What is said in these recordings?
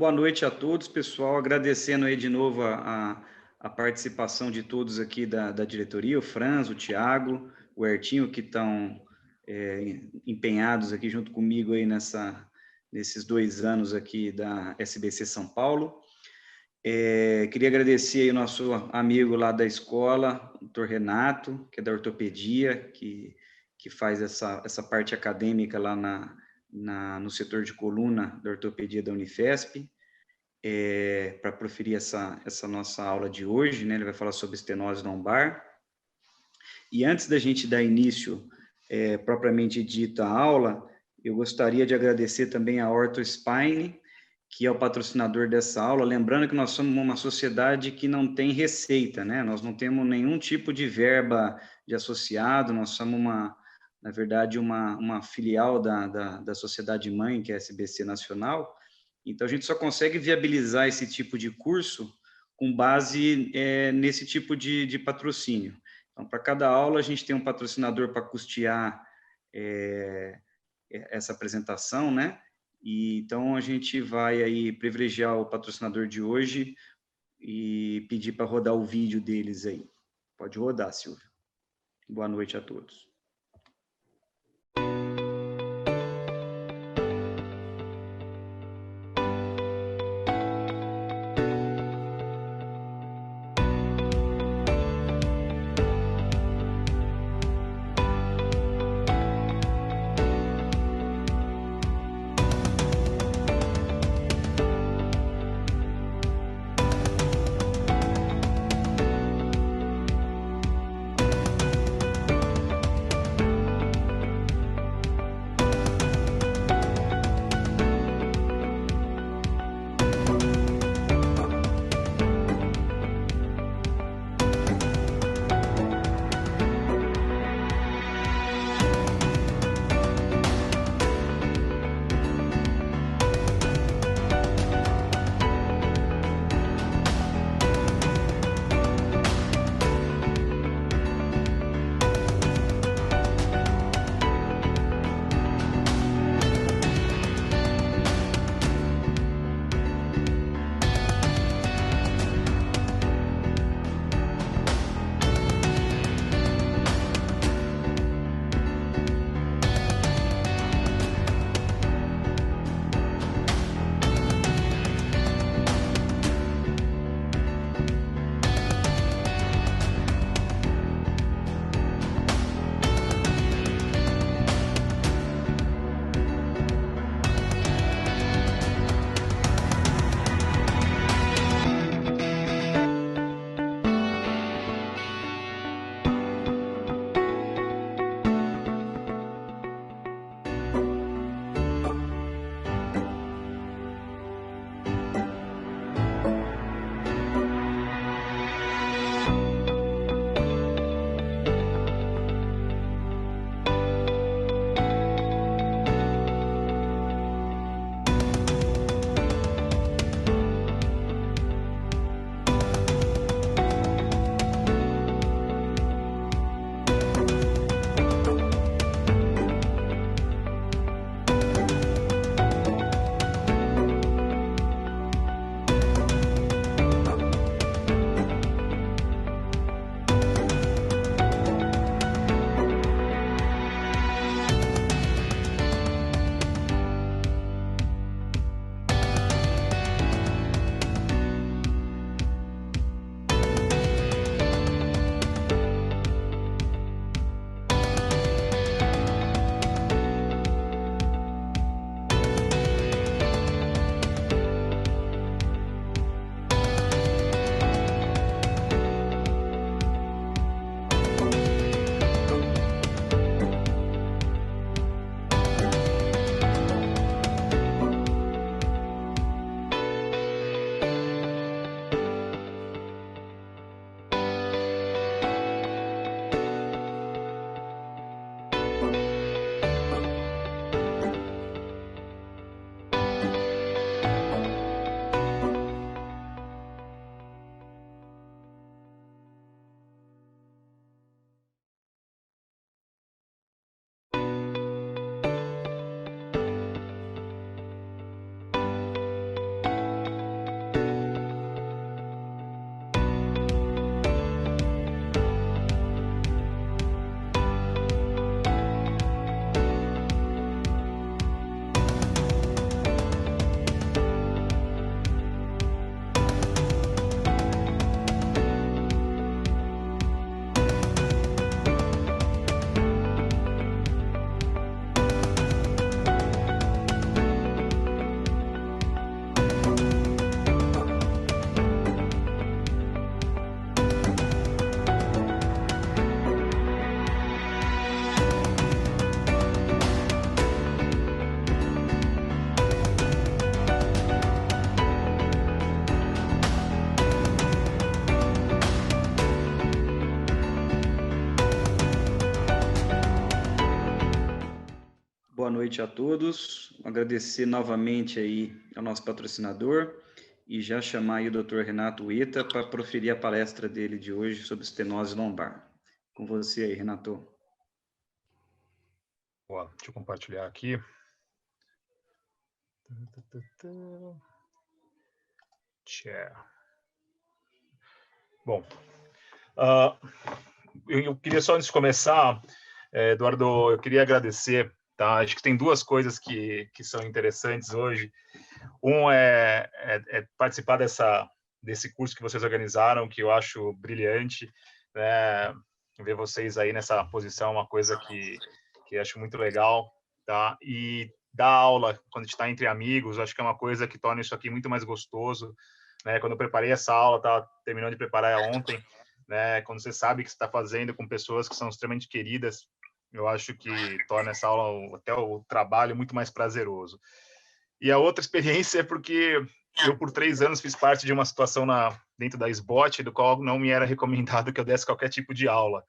boa noite a todos, pessoal. Agradecendo aí de novo a participação de todos aqui da diretoria, o Franz, o Thiago, o Hertinho, que estão empenhados aqui junto comigo aí nesses 2 anos aqui da SBC São Paulo. Queria agradecer aí o nosso amigo lá da escola, o Dr. Renato, que é da ortopedia, que faz essa parte acadêmica lá no setor de coluna da ortopedia da Unifesp, para proferir essa nossa aula de hoje, né? Ele vai falar sobre estenose lombar. E antes da gente dar início, propriamente dita a aula, eu gostaria de agradecer também a OrthoSpine, que é o patrocinador dessa aula, lembrando que nós somos uma sociedade que não tem receita, né? Nós não temos nenhum tipo de verba de associado, nós somos na verdade, uma filial da sociedade mãe, que é a SBC Nacional. Então, a gente só consegue viabilizar esse tipo de curso com base nesse tipo de patrocínio. Então, para cada aula, a gente tem um patrocinador para custear essa apresentação, né? E, então, a gente vai aí privilegiar o patrocinador de hoje e pedir para rodar o vídeo deles aí. Pode rodar, Silvio. Boa noite a todos. noite a todos. Agradecer novamente aí ao nosso patrocinador e já chamar aí o Dr. Renato Uita para proferir a palestra dele de hoje sobre estenose lombar. Com você aí, Renato. Boa, deixa eu compartilhar aqui. Share. Bom, eu queria só, antes de começar, Eduardo, eu queria agradecer, tá? Acho que tem duas coisas que são interessantes hoje. Um é participar desse curso que vocês organizaram, que eu acho brilhante, né? Ver vocês aí nessa posição, uma coisa que acho muito legal, tá? E dar aula quando a gente está entre amigos, acho que é uma coisa que torna isso aqui muito mais gostoso, né? Quando eu preparei essa aula, estava terminando de preparar ontem, né? Quando você sabe que você está fazendo com pessoas que são extremamente queridas, eu acho que torna essa aula, até o trabalho, muito mais prazeroso. E a outra experiência é porque eu, por 3 anos, fiz parte de uma situação dentro da SBOT, do qual não me era recomendado que eu desse qualquer tipo de aula,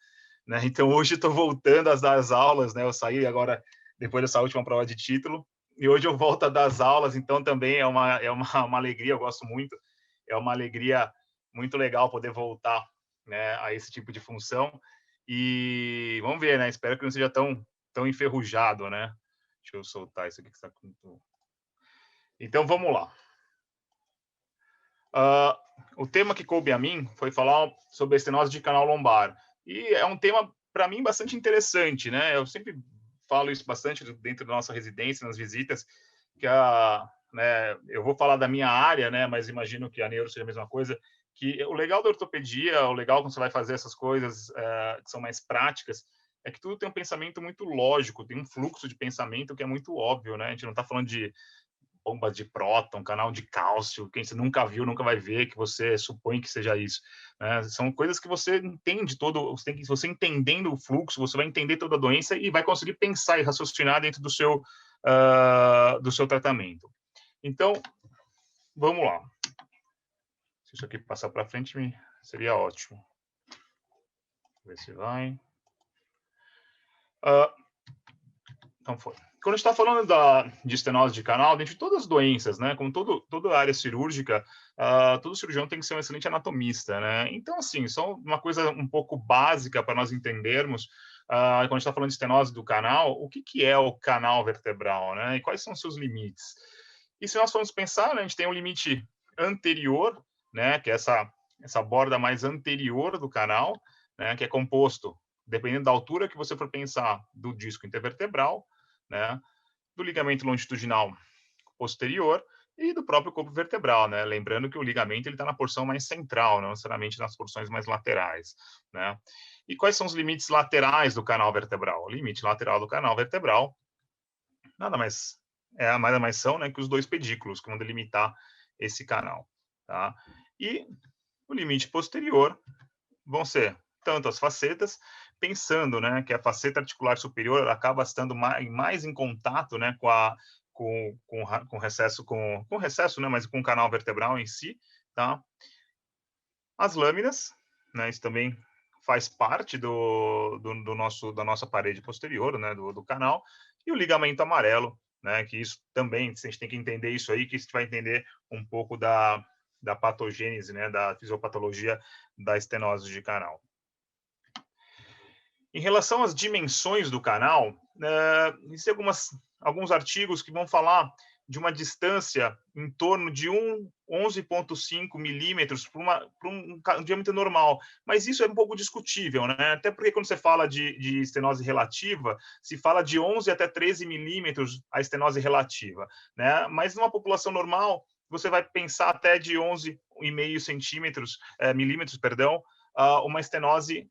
né? Então, hoje estou voltando a dar as aulas, né? Eu saí agora, depois dessa última prova de título, e hoje eu volto a dar as aulas, então também é uma alegria, eu gosto muito, é uma alegria muito legal poder voltar, né, a esse tipo de função. E vamos ver, né? Espero que não seja tão enferrujado, né? Deixa eu soltar isso aqui que está com... Então, vamos lá. O tema que coube a mim foi falar sobre a estenose de canal lombar. E é um tema, para mim, bastante interessante, né? Eu sempre falo isso bastante dentro da nossa residência, nas visitas, que né, eu vou falar da minha área, né? Mas imagino que a neuro seja a mesma coisa, que o legal da ortopedia, o legal quando você vai fazer essas coisas que são mais práticas, é que tudo tem um pensamento muito lógico, tem um fluxo de pensamento que é muito óbvio, né? A gente não está falando de bomba de próton, canal de cálcio, quem você nunca viu, nunca vai ver, que você supõe que seja isso, né? São coisas que você entende todo, você entendendo o fluxo, você vai entender toda a doença e vai conseguir pensar e raciocinar dentro do seu tratamento. Então, vamos lá. Se isso aqui passar para frente, seria ótimo. Vou ver se vai. Então foi. Quando a gente está falando de estenose de canal, dentro de todas as doenças, né, como toda área cirúrgica, todo cirurgião tem que ser um excelente anatomista, né? Então, assim, só uma coisa um pouco básica para nós entendermos, quando a gente está falando de estenose do canal, o que é o canal vertebral, né? E quais são os seus limites? E se nós formos pensar, né, a gente tem um limite anterior, né, que é essa borda mais anterior do canal, né, que é composto, dependendo da altura que você for pensar, do disco intervertebral, né, do ligamento longitudinal posterior e do próprio corpo vertebral, né? Lembrando que o ligamento ele está na porção mais central, não necessariamente nas porções mais laterais, né? E quais são os limites laterais do canal vertebral? O limite lateral do canal vertebral nada mais são, né, que os 2 pedículos que vão delimitar esse canal, tá? E o limite posterior vão ser tanto as facetas, pensando, né, que a faceta articular superior acaba estando mais em contato, né, com recesso, né, mas com o canal vertebral em si, tá? As lâminas, né, isso também faz parte da nossa parede posterior, né, do canal, e o ligamento amarelo, né, que isso também, a gente tem que entender isso aí, que a gente vai entender um pouco da patogênese, né, da fisiopatologia da estenose de canal. Em relação às dimensões do canal, existem alguns artigos que vão falar de uma distância em torno de 11,5 milímetros para um diâmetro normal. Mas isso é um pouco discutível, né? Até porque quando você fala de estenose relativa, se fala de 11 até 13 milímetros a estenose relativa, né? Mas numa população normal, você vai pensar até de 11,5 milímetros, uma estenose,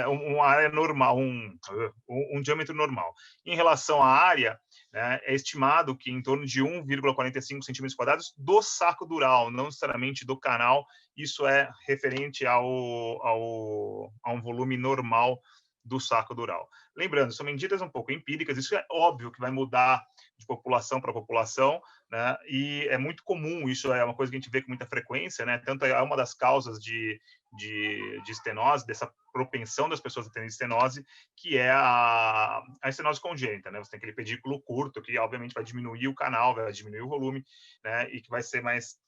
uma área normal, um diâmetro normal. Em relação à área, né, é estimado que em torno de 1,45 centímetros quadrados do saco dural, não necessariamente do canal. Isso é referente a um volume normal do saco dural. Lembrando, são medidas um pouco empíricas, isso é óbvio que vai mudar de população para população, né? E é muito comum, isso é uma coisa que a gente vê com muita frequência, né? Tanto é uma das causas de de estenose, dessa propensão das pessoas a terem estenose, que é a estenose congênita, né? Você tem aquele pedículo curto, que obviamente vai diminuir o canal, vai diminuir o volume, né? E que vai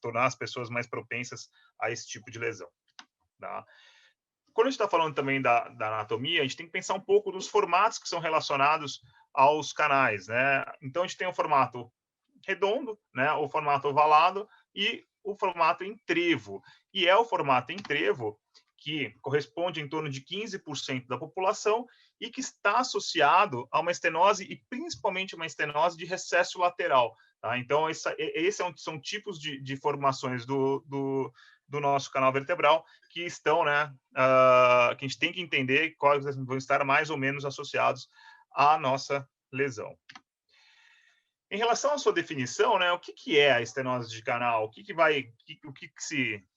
tornar as pessoas mais propensas a esse tipo de lesão, tá? Quando a gente está falando também da anatomia, a gente tem que pensar um pouco dos formatos que são relacionados aos canais, né? Então, a gente tem o formato redondo, né? O formato ovalado e o formato em trevo. E é o formato em trevo que corresponde em torno de 15% da população e que está associado a uma estenose e principalmente uma estenose de recesso lateral. Tá? Então, são tipos de formações do nosso canal vertebral que estão, né, que a gente tem que entender quais vão estar mais ou menos associados à nossa lesão. Em relação à sua definição, né, o que é a estenose de canal? O que a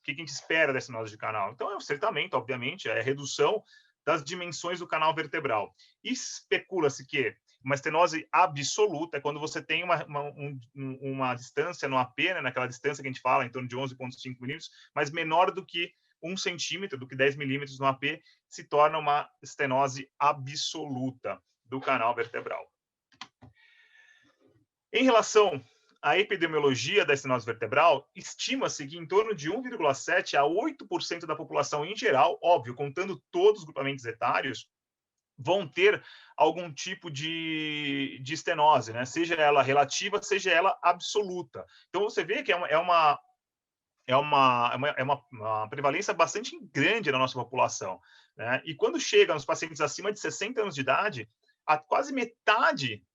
gente espera da estenose de canal? Então, é o estreitamento, obviamente, é a redução das dimensões do canal vertebral. Especula-se que uma estenose absoluta é quando você tem uma distância no AP, né, naquela distância que a gente fala, em torno de 11,5 milímetros, mas menor do que 1 centímetro, do que 10 milímetros no AP, se torna uma estenose absoluta do canal vertebral. Em relação à epidemiologia da estenose vertebral, estima-se que em torno de 1,7% a 8% da população em geral, óbvio, contando todos os grupamentos etários, vão ter algum tipo de estenose, né? Seja ela relativa, seja ela absoluta. Então, você vê que é uma prevalência bastante grande na nossa população, né? E quando chega nos pacientes acima de 60 anos de idade, a quase metade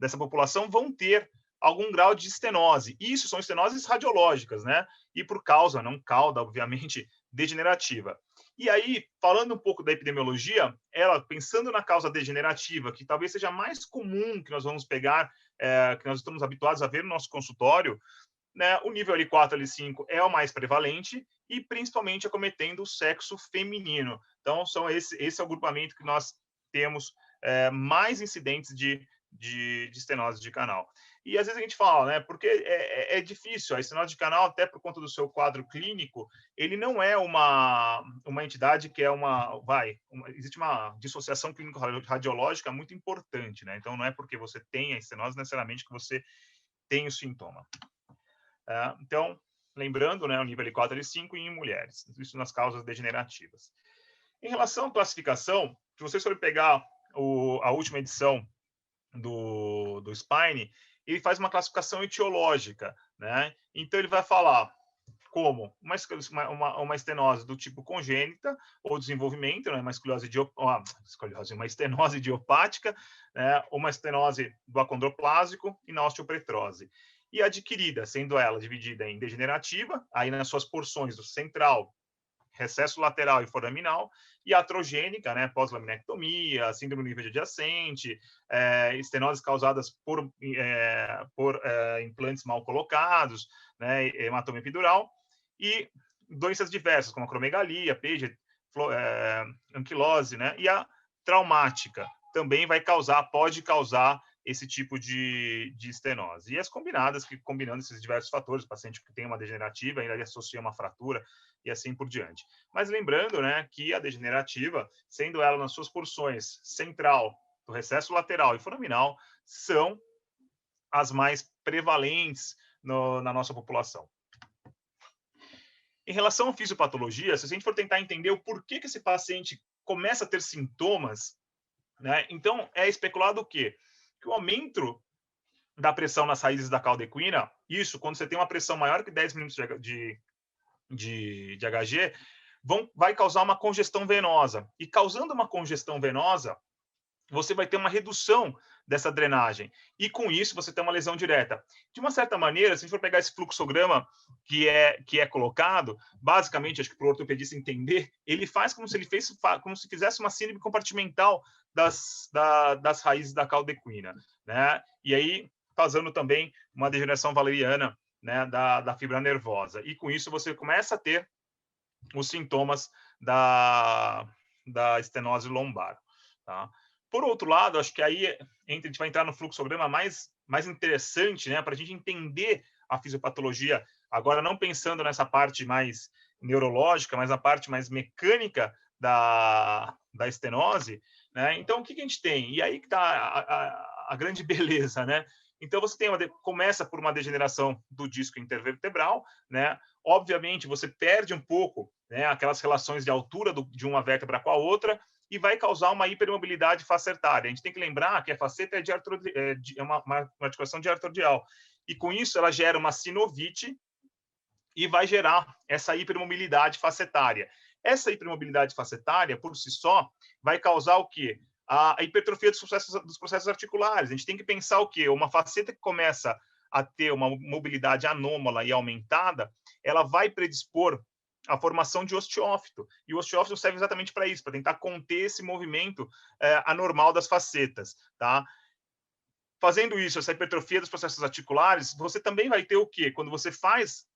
dessa população vão ter algum grau de estenose. Isso são estenoses radiológicas, né? E por causa, não cauda, obviamente, degenerativa. E aí, falando um pouco da epidemiologia, ela, pensando na causa degenerativa, que talvez seja mais comum que nós vamos pegar, que nós estamos habituados a ver no nosso consultório, né, o nível L4, L5 é o mais prevalente e principalmente acometendo o sexo feminino. Então, esse é o grupamento que nós temos mais incidentes de estenose de canal. E às vezes a gente fala, né, porque é difícil, a estenose de canal, até por conta do seu quadro clínico, ele não é uma entidade que é existe uma dissociação clínico-radiológica muito importante, né? Então, não é porque você tem a estenose necessariamente que você tem o sintoma. Então, lembrando, né, o nível L4 e L5 em mulheres, isso nas causas degenerativas. Em relação à classificação, se vocês forem pegar a última edição do Spine, ele faz uma classificação etiológica, né? Então, ele vai falar como uma estenose do tipo congênita ou desenvolvimento, né? Uma estenose idiopática, né? Uma estenose do acondroplásico e na osteopetrose. E adquirida, sendo ela dividida em degenerativa, aí nas suas porções do central, recesso lateral e foraminal, e atrogênica, né, pós-laminectomia, síndrome do nível adjacente, estenoses causadas por implantes mal colocados, né, hematoma epidural, e doenças diversas, como acromegalia, PEG, anquilose, né, e a traumática também pode causar esse tipo de estenose. E as combinadas, que combinando esses diversos fatores, o paciente que tem uma degenerativa ainda associa uma fratura e assim por diante. Mas lembrando, né, que a degenerativa, sendo ela nas suas porções central, do recesso lateral e foraminal, são as mais prevalentes na nossa população. Em relação à fisiopatologia, se a gente for tentar entender o porquê que esse paciente começa a ter sintomas, né, então é especulado o quê? Que o aumento da pressão nas raízes da cauda equina, isso quando você tem uma pressão maior que 10 milímetros de HG, vai causar uma congestão venosa. E causando uma congestão venosa, você vai ter uma redução dessa drenagem. E com isso, você tem uma lesão direta. De uma certa maneira, se a gente for pegar esse fluxograma que é colocado, basicamente, acho que para o ortopedista entender, ele faz como se fizesse uma síndrome compartimental das raízes da cauda equina, né? E aí, causando também uma degeneração valeriana, né, da fibra nervosa. E com isso, você começa a ter os sintomas da estenose lombar, tá? Por outro lado, acho que aí a gente vai entrar no fluxograma mais interessante, né, para a gente entender a fisiopatologia Agora, não pensando nessa parte mais neurológica, mas a parte mais mecânica da estenose, né? Então, o que a gente tem? E aí que está a grande beleza, né? Então, você tem começa por uma degeneração do disco intervertebral, né? Obviamente, você perde um pouco, né, aquelas relações de altura de uma vértebra com a outra e vai causar uma hipermobilidade facetária. A gente tem que lembrar que a faceta é uma articulação diartrodial. E, com isso, ela gera uma sinovite e vai gerar essa hipermobilidade facetária. Essa hipermobilidade facetária, por si só, vai causar o quê? A hipertrofia dos processos articulares. A gente tem que pensar o quê? Uma faceta que começa a ter uma mobilidade anômala e aumentada, ela vai predispor a formação de osteófito. E o osteófito serve exatamente para isso, para tentar conter esse movimento anormal das facetas, tá? Fazendo isso, essa hipertrofia dos processos articulares, você também vai ter o quê? Quando você faz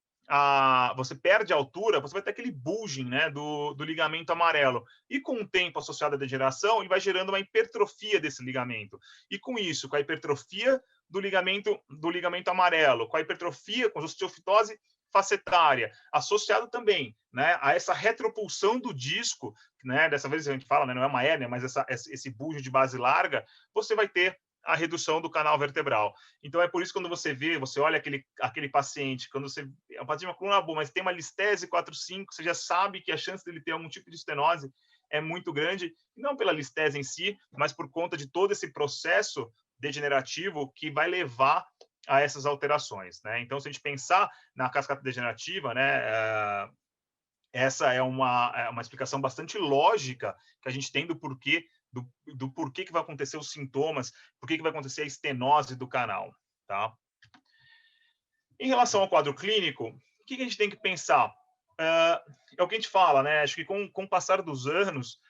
você perde a altura, você vai ter aquele bulging, né, do ligamento amarelo. E com o tempo associado à degeneração, ele vai gerando uma hipertrofia desse ligamento. E com isso, com a hipertrofia do ligamento amarelo, com a hipertrofia, com a osteofitose facetária, associado também, né, a essa retropulsão do disco, né, dessa vez a gente fala, né, não é uma hérnia, mas esse bulging de base larga, você vai ter a redução do canal vertebral. Então, é por isso que quando você olha aquele paciente, quando você é um paciente de uma coluna boa, mas tem uma listese 4-5, você já sabe que a chance dele ter algum tipo de estenose é muito grande, não pela listese em si, mas por conta de todo esse processo degenerativo que vai levar a essas alterações, né? Então, se a gente pensar na cascata degenerativa, né, essa é uma explicação bastante lógica que a gente tem do porquê do porquê que vai acontecer os sintomas, por que vai acontecer a estenose do canal, tá? Em relação ao quadro clínico, o que a gente tem que pensar? É o que a gente fala, né? Acho que com o passar dos anos,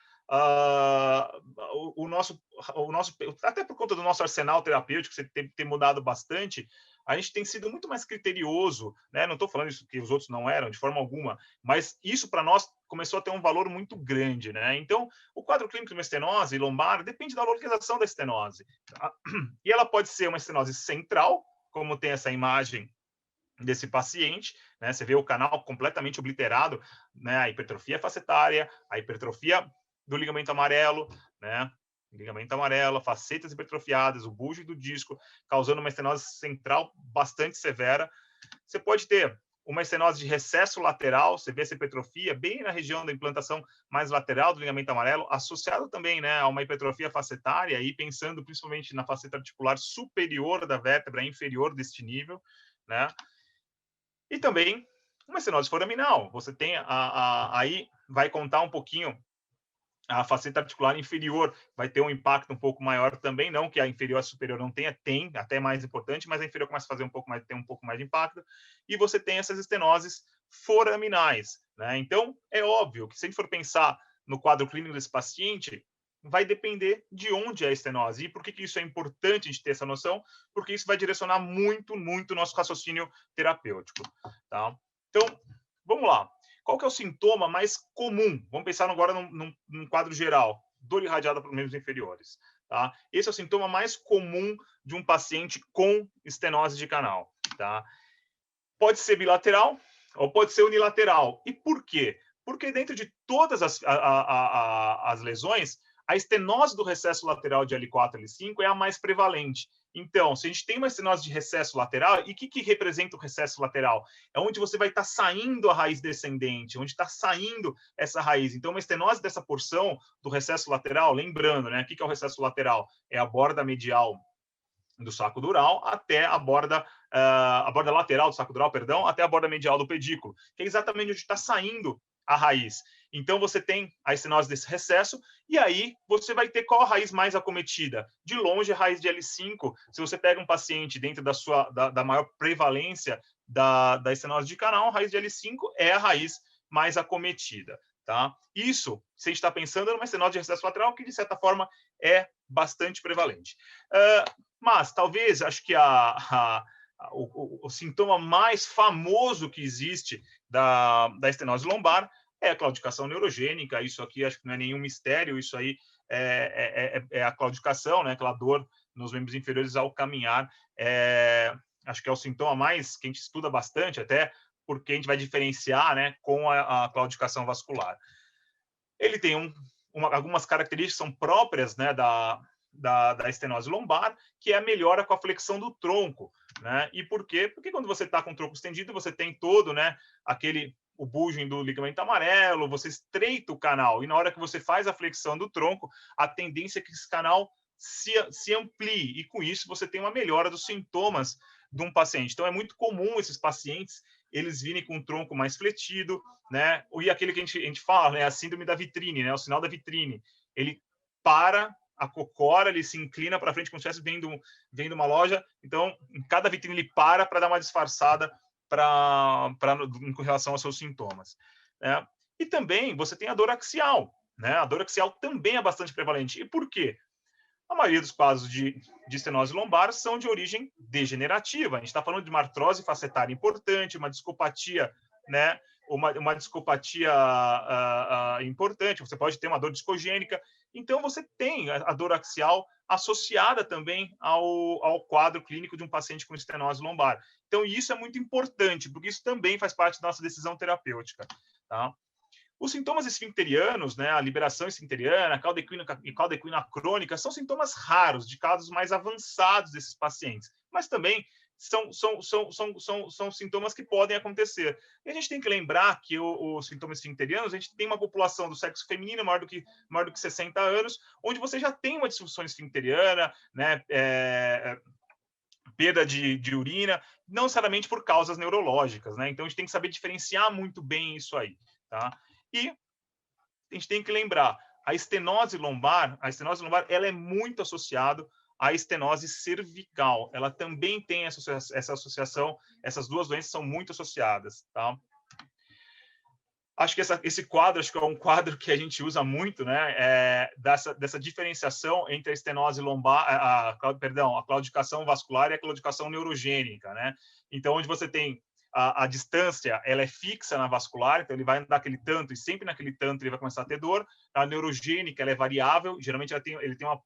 o nosso, até por conta do nosso arsenal terapêutico, você tem mudado bastante, a gente tem sido muito mais criterioso, né? Não estou falando isso que os outros não eram, de forma alguma, mas isso para nós começou a ter um valor muito grande, né? Então, o quadro clínico de uma estenose lombar depende da localização da estenose. Tá? E ela pode ser uma estenose central, como tem essa imagem desse paciente, né? Você vê o canal completamente obliterado, né? A hipertrofia facetária, a hipertrofia do ligamento amarelo, né? Ligamento amarelo, facetas hipertrofiadas, o bulging do disco, causando uma estenose central bastante severa. Você pode ter uma estenose de recesso lateral, você vê essa hipertrofia bem na região da implantação mais lateral do ligamento amarelo, associado também, né, a uma hipertrofia facetária, e pensando principalmente na faceta articular superior da vértebra, inferior deste nível, né? E também uma estenose foraminal. Você tem aí vai contar um pouquinho a faceta articular inferior, vai ter um impacto um pouco maior também, não que a inferior e a superior não tenha, tem, até mais importante, mas a inferior começa a fazer tem um pouco mais de impacto, e você tem essas estenoses foraminais, né? Então, é óbvio que se a gente for pensar no quadro clínico desse paciente, vai depender de onde é a estenose. E por que isso é importante a gente ter essa noção? Porque isso vai direcionar muito, muito o nosso raciocínio terapêutico, tá? Então, vamos lá. Qual que é o sintoma mais comum? Vamos pensar agora num quadro geral. Dor irradiada por membros inferiores. Tá? Esse é o sintoma mais comum de um paciente com estenose de canal. Tá? Pode ser bilateral ou pode ser unilateral. E por quê? Porque dentro de todas as lesões, a estenose do recesso lateral de L4 e L5 é a mais prevalente. Então, se a gente tem uma estenose de recesso lateral, e o que representa o recesso lateral? É onde você vai estar saindo a raiz descendente, onde está saindo essa raiz. Então, uma estenose dessa porção do recesso lateral, lembrando, né? O que é o recesso lateral? É a borda medial do saco dural até a borda lateral do saco dural, perdão, até a borda medial do pedículo, que é exatamente onde está saindo a raiz. Então, você tem a estenose desse recesso, e aí você vai ter qual a raiz mais acometida? De longe, a raiz de L5. Se você pega um paciente dentro da maior prevalência da estenose de canal, a raiz de L5 é a raiz mais acometida. Tá? Isso, se a gente está pensando numa estenose de recesso lateral, que de certa forma é bastante prevalente. Mas talvez, acho que o sintoma mais famoso que existe da estenose lombar é a claudicação neurogênica. Isso aqui acho que não é nenhum mistério, isso aí é a claudicação, né? Aquela dor nos membros inferiores ao caminhar. Acho que é o sintoma mais que a gente estuda bastante, até porque a gente vai diferenciar, né, com a claudicação vascular. Ele tem algumas características que são próprias, né, da estenose lombar, que é a melhora com a flexão do tronco, né? E por quê? Porque quando você está com o tronco estendido, você tem todo, né, o bulging do ligamento amarelo, você estreita o canal, e na hora que você faz a flexão do tronco, a tendência é que esse canal se amplie, e com isso você tem uma melhora dos sintomas de um paciente. Então, é muito comum esses pacientes eles virem com o tronco mais fletido, né? E aquele que a gente fala, né? A síndrome da vitrine, né? O sinal da vitrine. Ele para, a cocora, ele se inclina para frente como se estivesse vendo uma loja. Então, em cada vitrine ele para dar uma disfarçada com relação aos seus sintomas, né? E também você tem a dor axial, né? A dor axial também é bastante prevalente. E por quê? A maioria dos casos de estenose lombar são de origem degenerativa. A gente está falando de uma artrose facetária importante, uma discopatia, né? Uma discopatia importante. Você pode ter uma dor discogênica. Então, você tem a dor axial associada também ao quadro clínico de um paciente com estenose lombar. Então, isso é muito importante, porque isso também faz parte da nossa decisão terapêutica, tá? Os sintomas esfincterianos, né, a liberação esfincteriana, a cauda-equina crônica, são sintomas raros, de casos mais avançados desses pacientes, mas também são sintomas que podem acontecer. E a gente tem que lembrar que os sintomas esfincterianos, a gente tem uma população do sexo feminino maior do que 60 anos, onde você já tem uma disfunção esfincteriana, né, perda de urina, não necessariamente por causas neurológicas, né? Então, a gente tem que saber diferenciar muito bem isso aí, tá? E a gente tem que lembrar, a estenose lombar, ela é muito associada à estenose cervical. Ela também tem essa associação, essas duas doenças são muito associadas, tá? Acho que esse quadro, acho que é um quadro que a gente usa muito, né? Dessa diferenciação entre a estenose lombar, a claudicação vascular e a claudicação neurogênica, né? Então, onde você tem a distância, ela é fixa na vascular, então ele vai andar aquele tanto e sempre naquele tanto ele vai começar a ter dor. A neurogênica, ela é variável, geralmente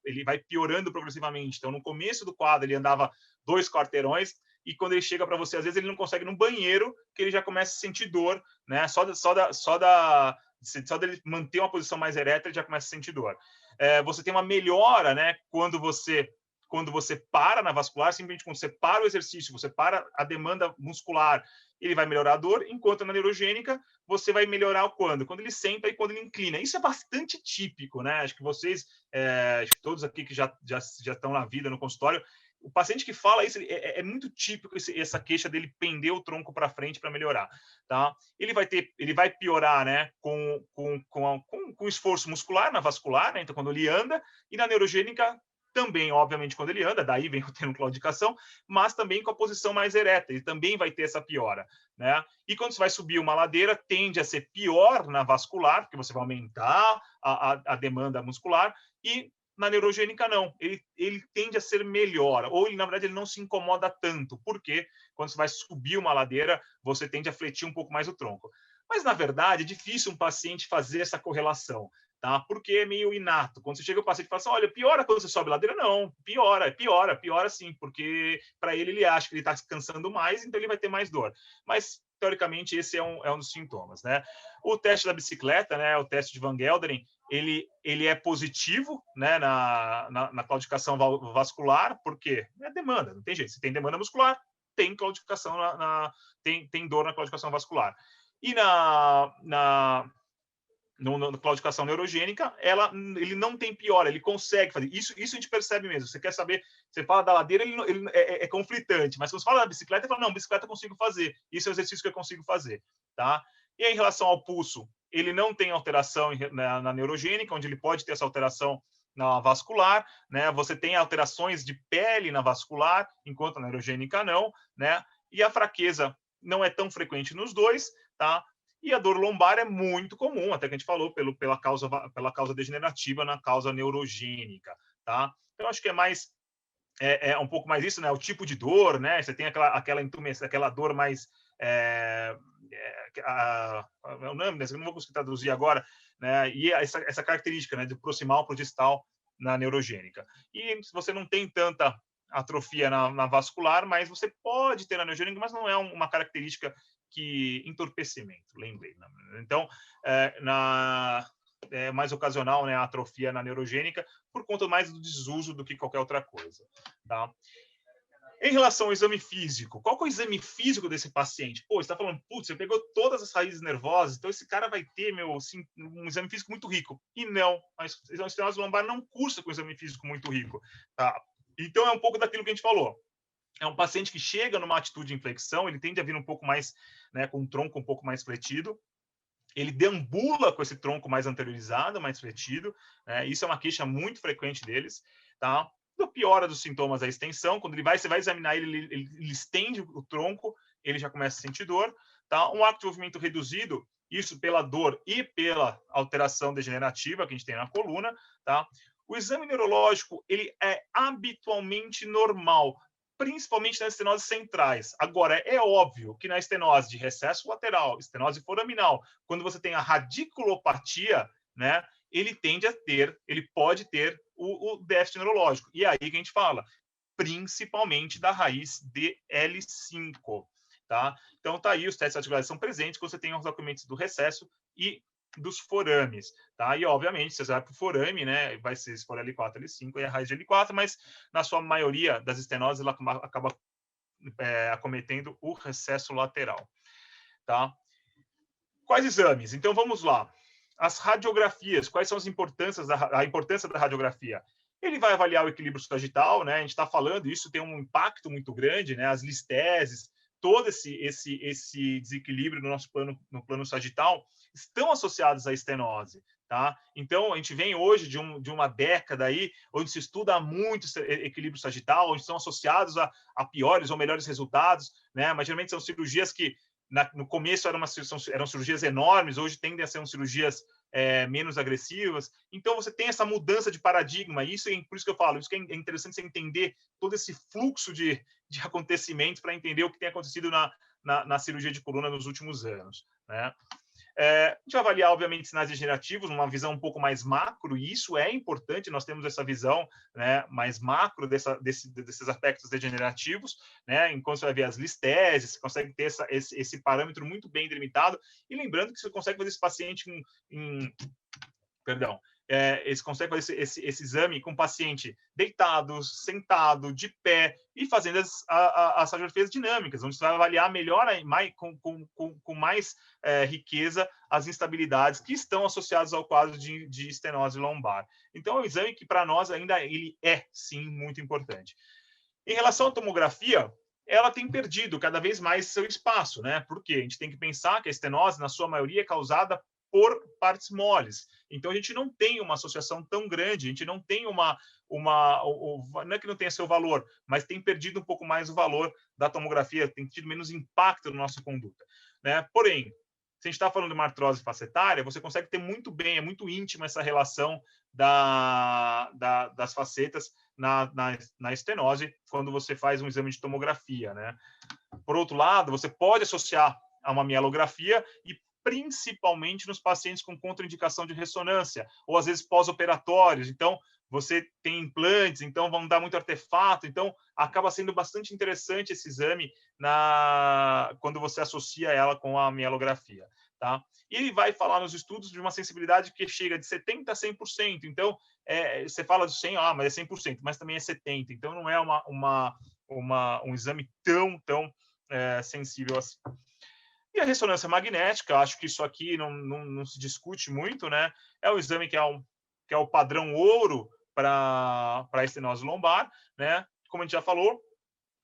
ele vai piorando progressivamente. Então, no começo do quadro, ele andava 2 quarteirões, e quando ele chega para você, às vezes ele não consegue ir no banheiro, que ele já começa a sentir dor, né? Só dele manter uma posição mais ereta, ele já começa a sentir dor. Você tem uma melhora, né? Quando você para na vascular, simplesmente quando você para o exercício, você para a demanda muscular, ele vai melhorar a dor, enquanto na neurogênica, você vai melhorar quando? Quando ele senta e quando ele inclina. Isso é bastante típico, né? Acho que vocês, acho que todos aqui que já estão na vida, no consultório, o paciente que fala isso é muito típico essa queixa dele pender o tronco para frente para melhorar, tá? Ele vai piorar, né, com esforço muscular na vascular, né? Então quando ele anda, e na neurogênica também, obviamente, quando ele anda, daí vem o termo claudicação, mas também com a posição mais ereta, ele também vai ter essa piora, né? E quando você vai subir uma ladeira, tende a ser pior na vascular, porque você vai aumentar a demanda muscular, e na neurogênica, não. Ele tende a ser melhor, ou na verdade, ele não se incomoda tanto, porque quando você vai subir uma ladeira, você tende a fletir um pouco mais o tronco. Mas, na verdade, é difícil um paciente fazer essa correlação, tá? Porque é meio inato. Quando você chega o paciente e fala assim, olha, piora quando você sobe a ladeira? Não, piora sim, porque para ele acha que ele está cansando mais, então ele vai ter mais dor. Mas, teoricamente, esse é um dos sintomas, né? O teste da bicicleta, né, o teste de Van Gelderen, ele é positivo, né, na claudicação vascular, porque é demanda, não tem jeito. Se tem demanda muscular, tem claudicação tem dor na claudicação vascular. E na claudicação neurogênica, ele não tem piora, ele consegue fazer. Isso a gente percebe mesmo. Você quer saber, você fala da ladeira, ele é conflitante, mas quando você fala da bicicleta, ele fala, não, bicicleta eu consigo fazer. Isso é um exercício que eu consigo fazer, tá? E aí, em relação ao pulso, ele não tem alteração na neurogênica, onde ele pode ter essa alteração na vascular, né? Você tem alterações de pele na vascular, enquanto a neurogênica não, né? E a fraqueza não é tão frequente nos dois, tá? E a dor lombar é muito comum, até que a gente falou, pela causa degenerativa na causa neurogênica, tá? Então, acho que é um pouco mais isso, né? O tipo de dor, né? Você tem aquela dor mais... o nome, eu não vou conseguir traduzir agora, né? E essa característica, né? De proximal para o distal na neurogênica. E se você não tem tanta atrofia na vascular, mas você pode ter na neurogênica, mas não é uma característica que entorpecimento, lembrei. Então, é mais ocasional, né, a atrofia na neurogênica, por conta mais do desuso do que qualquer outra coisa, tá? Em relação ao exame físico, qual que é o exame físico desse paciente? Pô, você está falando, putz, você pegou todas as raízes nervosas, então esse cara vai ter, um exame físico muito rico. E não, a estenose lombar não cursa com exame físico muito rico, tá? Então é um pouco daquilo que a gente falou. É um paciente que chega numa atitude de inflexão, ele tende a vir um pouco mais, né, com um tronco um pouco mais fletido, ele deambula com esse tronco mais anteriorizado, mais fletido, né? Isso é uma queixa muito frequente deles, tá? Do piora dos sintomas da extensão, quando você vai examinar ele estende o tronco, ele já começa a sentir dor, tá? Um arco de movimento reduzido, isso pela dor e pela alteração degenerativa que a gente tem na coluna, tá? O exame neurológico, ele é habitualmente normal, principalmente nas estenoses centrais. Agora, é óbvio que na estenose de recesso lateral, estenose foraminal, quando você tem a radiculopatia, né, ele pode ter o déficit neurológico. E é aí que a gente fala, principalmente da raiz DL5, tá? Então, tá aí, os testes articulares são presentes quando você tem os documentos do recesso e dos forames, tá? E, obviamente, se você vai para o forame, né, vai ser, se for L4, L5 e a raiz de L4, mas, na sua maioria das estenoses, ela acaba acometendo o recesso lateral, tá? Quais exames? Então, vamos lá. As radiografias, quais são a importância da radiografia? Ele vai avaliar o equilíbrio sagital, né? A gente está falando, isso tem um impacto muito grande, né? As listeses, todo esse desequilíbrio no plano sagital estão associados à estenose, tá? Então, a gente vem hoje de uma década aí, onde se estuda muito equilíbrio sagital, onde estão associados a piores ou melhores resultados, né? Mas geralmente são cirurgias que no começo eram cirurgias enormes, hoje tendem a ser cirurgias menos agressivas. Então, você tem essa mudança de paradigma. Isso por isso que eu falo, isso que é interessante você entender todo esse fluxo de acontecimentos para entender o que tem acontecido na cirurgia de coluna nos últimos anos, né? A gente vai avaliar, obviamente, sinais degenerativos, uma visão um pouco mais macro, e isso é importante, nós temos essa visão, né, mais macro desses aspectos degenerativos, né, enquanto você vai ver as listeses, você consegue ter esse parâmetro muito bem delimitado, e lembrando que você consegue fazer esse paciente eles conseguem fazer esse exame com o paciente deitado, sentado, de pé, e fazendo as radiografias dinâmicas, onde você vai avaliar melhor, com mais riqueza, as instabilidades que estão associadas ao quadro de estenose lombar. Então, é um exame que, para nós, ainda ele é, sim, muito importante. Em relação à tomografia, ela tem perdido cada vez mais seu espaço, né? Porque a gente tem que pensar que a estenose, na sua maioria, é causada por partes moles. Então, a gente não tem uma associação tão grande, a gente não tem não é que não tenha seu valor, mas tem perdido um pouco mais o valor da tomografia, tem tido menos impacto na nossa conduta, né? Porém, se a gente está falando de uma artrose facetária, você consegue ter muito bem, é muito íntima essa relação das facetas na estenose, quando você faz um exame de tomografia, né? Por outro lado, você pode associar a uma mielografia e principalmente nos pacientes com contraindicação de ressonância, ou às vezes pós-operatórios. Então, você tem implantes, então vão dar muito artefato, então acaba sendo bastante interessante esse exame quando você associa ela com a mielografia, tá? E ele vai falar nos estudos de uma sensibilidade que chega de 70% a 100%. Então, você fala de 100, mas é 100%, mas também é 70%. Então, não é um exame tão sensível assim. E a ressonância magnética, acho que isso aqui não se discute muito, né? É o exame que é o padrão ouro para a estenose lombar, né? Como a gente já falou,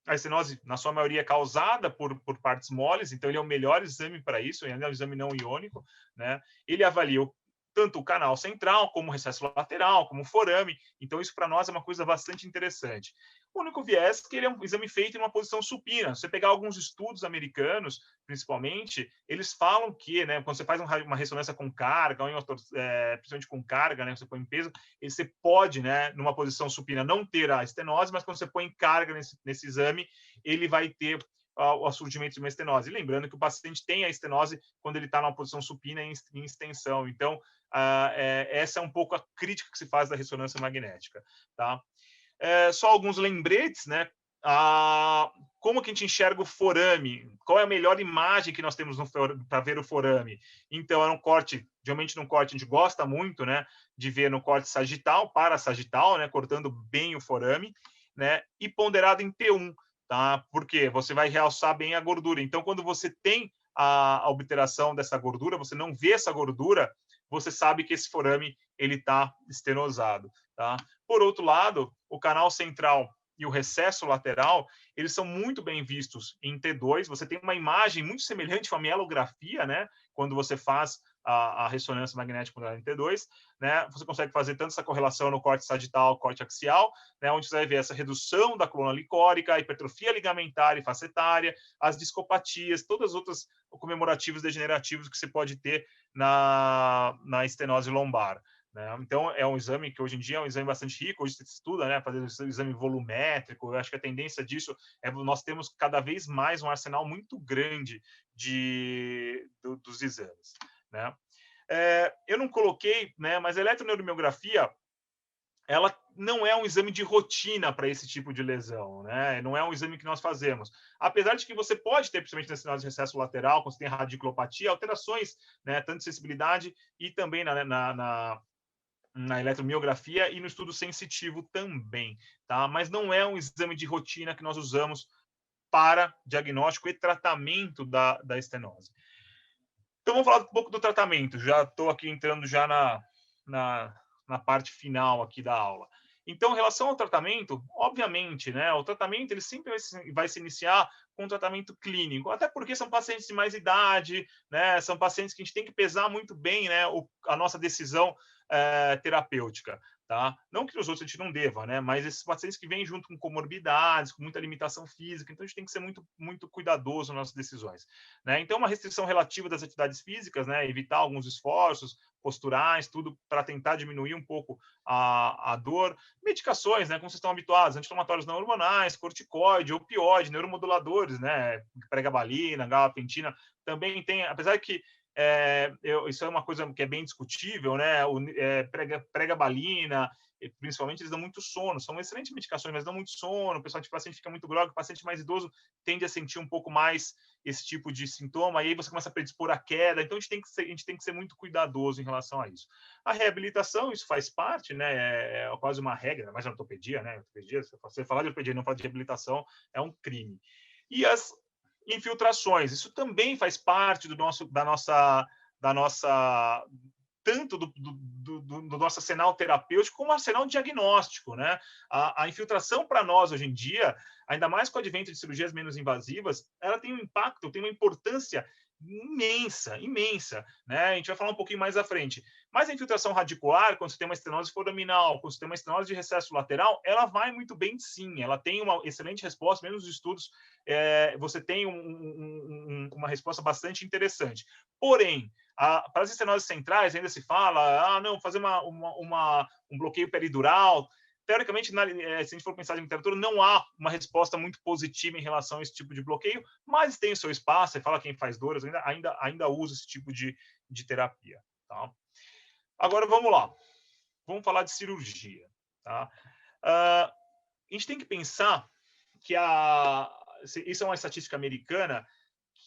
a estenose, na sua maioria, é causada por partes moles, então ele é o melhor exame para isso, ele é um exame não iônico, né? Ele avalia tanto o canal central, como o recesso lateral, como o forame, então isso para nós é uma coisa bastante interessante. O único viés é que ele é um exame feito em uma posição supina. Se você pegar alguns estudos americanos, principalmente, eles falam que, né, quando você faz uma ressonância com carga, principalmente com carga, né, você põe em peso, você pode, né, numa posição supina, não ter a estenose, mas quando você põe carga nesse exame, ele vai ter o surgimento de uma estenose. E lembrando que o paciente tem a estenose quando ele está numa posição supina em extensão. Então, essa é um pouco a crítica que se faz da ressonância magnética, tá? Só alguns lembretes, né? como que a gente enxerga o forame? Qual é a melhor imagem que nós temos para ver o forame? Então, é um corte, geralmente num corte a gente gosta muito, né, de ver no corte sagital, para sagital, né, cortando bem o forame, né, e ponderado em T1, tá? Porque você vai realçar bem a gordura. Então, quando você tem a obturação dessa gordura, você não vê essa gordura, você sabe que esse forame ele está estenosado, tá? Por outro lado, o canal central e o recesso lateral, eles são muito bem vistos em T2. Você tem uma imagem muito semelhante com a mielografia, né? Quando você faz a ressonância magnética em T2, né? Você consegue fazer tanto essa correlação no corte sagital, corte axial, né? Onde você vai ver essa redução da coluna licórica, a hipertrofia ligamentar e facetária, as discopatias, todas as outras comemorativos degenerativos que você pode ter na estenose lombar. Né? Então, é um exame que hoje em dia é um exame bastante rico, hoje se estuda, né, fazer um exame volumétrico. Eu acho que a tendência disso é nós temos cada vez mais um arsenal muito grande dos exames. Né? Eu não coloquei, né, mas a eletroneuromiografia ela não é um exame de rotina para esse tipo de lesão, né? Não é um exame que nós fazemos. Apesar de que você pode ter, principalmente na estenose de recesso lateral, quando você tem radiculopatia, alterações, né, tanto de sensibilidade e também na eletromiografia e no estudo sensitivo também, tá? Mas não é um exame de rotina que nós usamos para diagnóstico e tratamento da estenose. Então, vamos falar um pouco do tratamento. Já estou aqui entrando já na parte final aqui da aula. Então, em relação ao tratamento, obviamente, né, o tratamento ele sempre vai se iniciar com um tratamento clínico, até porque são pacientes de mais idade, né, são pacientes que a gente tem que pesar muito bem, né, a nossa decisão terapêutica. Tá? Não que os outros a gente não deva, né? Mas esses pacientes que vêm junto com comorbidades, com muita limitação física, então a gente tem que ser muito, muito cuidadoso nas nossas decisões. Né? Então, uma restrição relativa das atividades físicas, né? Evitar alguns esforços posturais, tudo para tentar diminuir um pouco a dor. Medicações, né? Como vocês estão habituados, anti-inflamatórios não hormonais, corticoide, opioide, neuromoduladores, né? Pregabalina, gabapentina, também tem, apesar que isso é uma coisa que é bem discutível, né? Pregabalina, principalmente, eles dão muito sono. São excelentes medicações, mas dão muito sono. O paciente fica muito grogue. O paciente mais idoso tende a sentir um pouco mais esse tipo de sintoma. E aí você começa a predispor a queda. Então, a gente tem que ser muito cuidadoso em relação a isso. A reabilitação, isso faz parte, né? É quase uma regra, mas na ortopedia, né? Ortopedia, se você falar de ortopedia e não falar de reabilitação, é um crime. E as infiltrações, isso também faz parte da nossa tanto do nosso arsenal terapêutico como arsenal diagnóstico, né? A infiltração para nós hoje em dia, ainda mais com o advento de cirurgias menos invasivas, ela tem um impacto, tem uma importância imensa, né? A gente vai falar um pouquinho mais à frente. Mas a infiltração radicular, quando você tem uma estenose foraminal, quando você tem uma estenose de recesso lateral, ela vai muito bem, sim. Ela tem uma excelente resposta, mesmo nos estudos, você tem uma resposta bastante interessante. Porém, para as estenoses centrais ainda se fala, não, fazer um bloqueio peridural. Teoricamente, se a gente for pensar em literatura, não há uma resposta muito positiva em relação a esse tipo de bloqueio, mas tem o seu espaço, e fala quem faz dores, ainda usa esse tipo de terapia. Tá? Agora, vamos lá. Vamos falar de cirurgia. Tá? A gente tem que pensar que isso é uma estatística americana,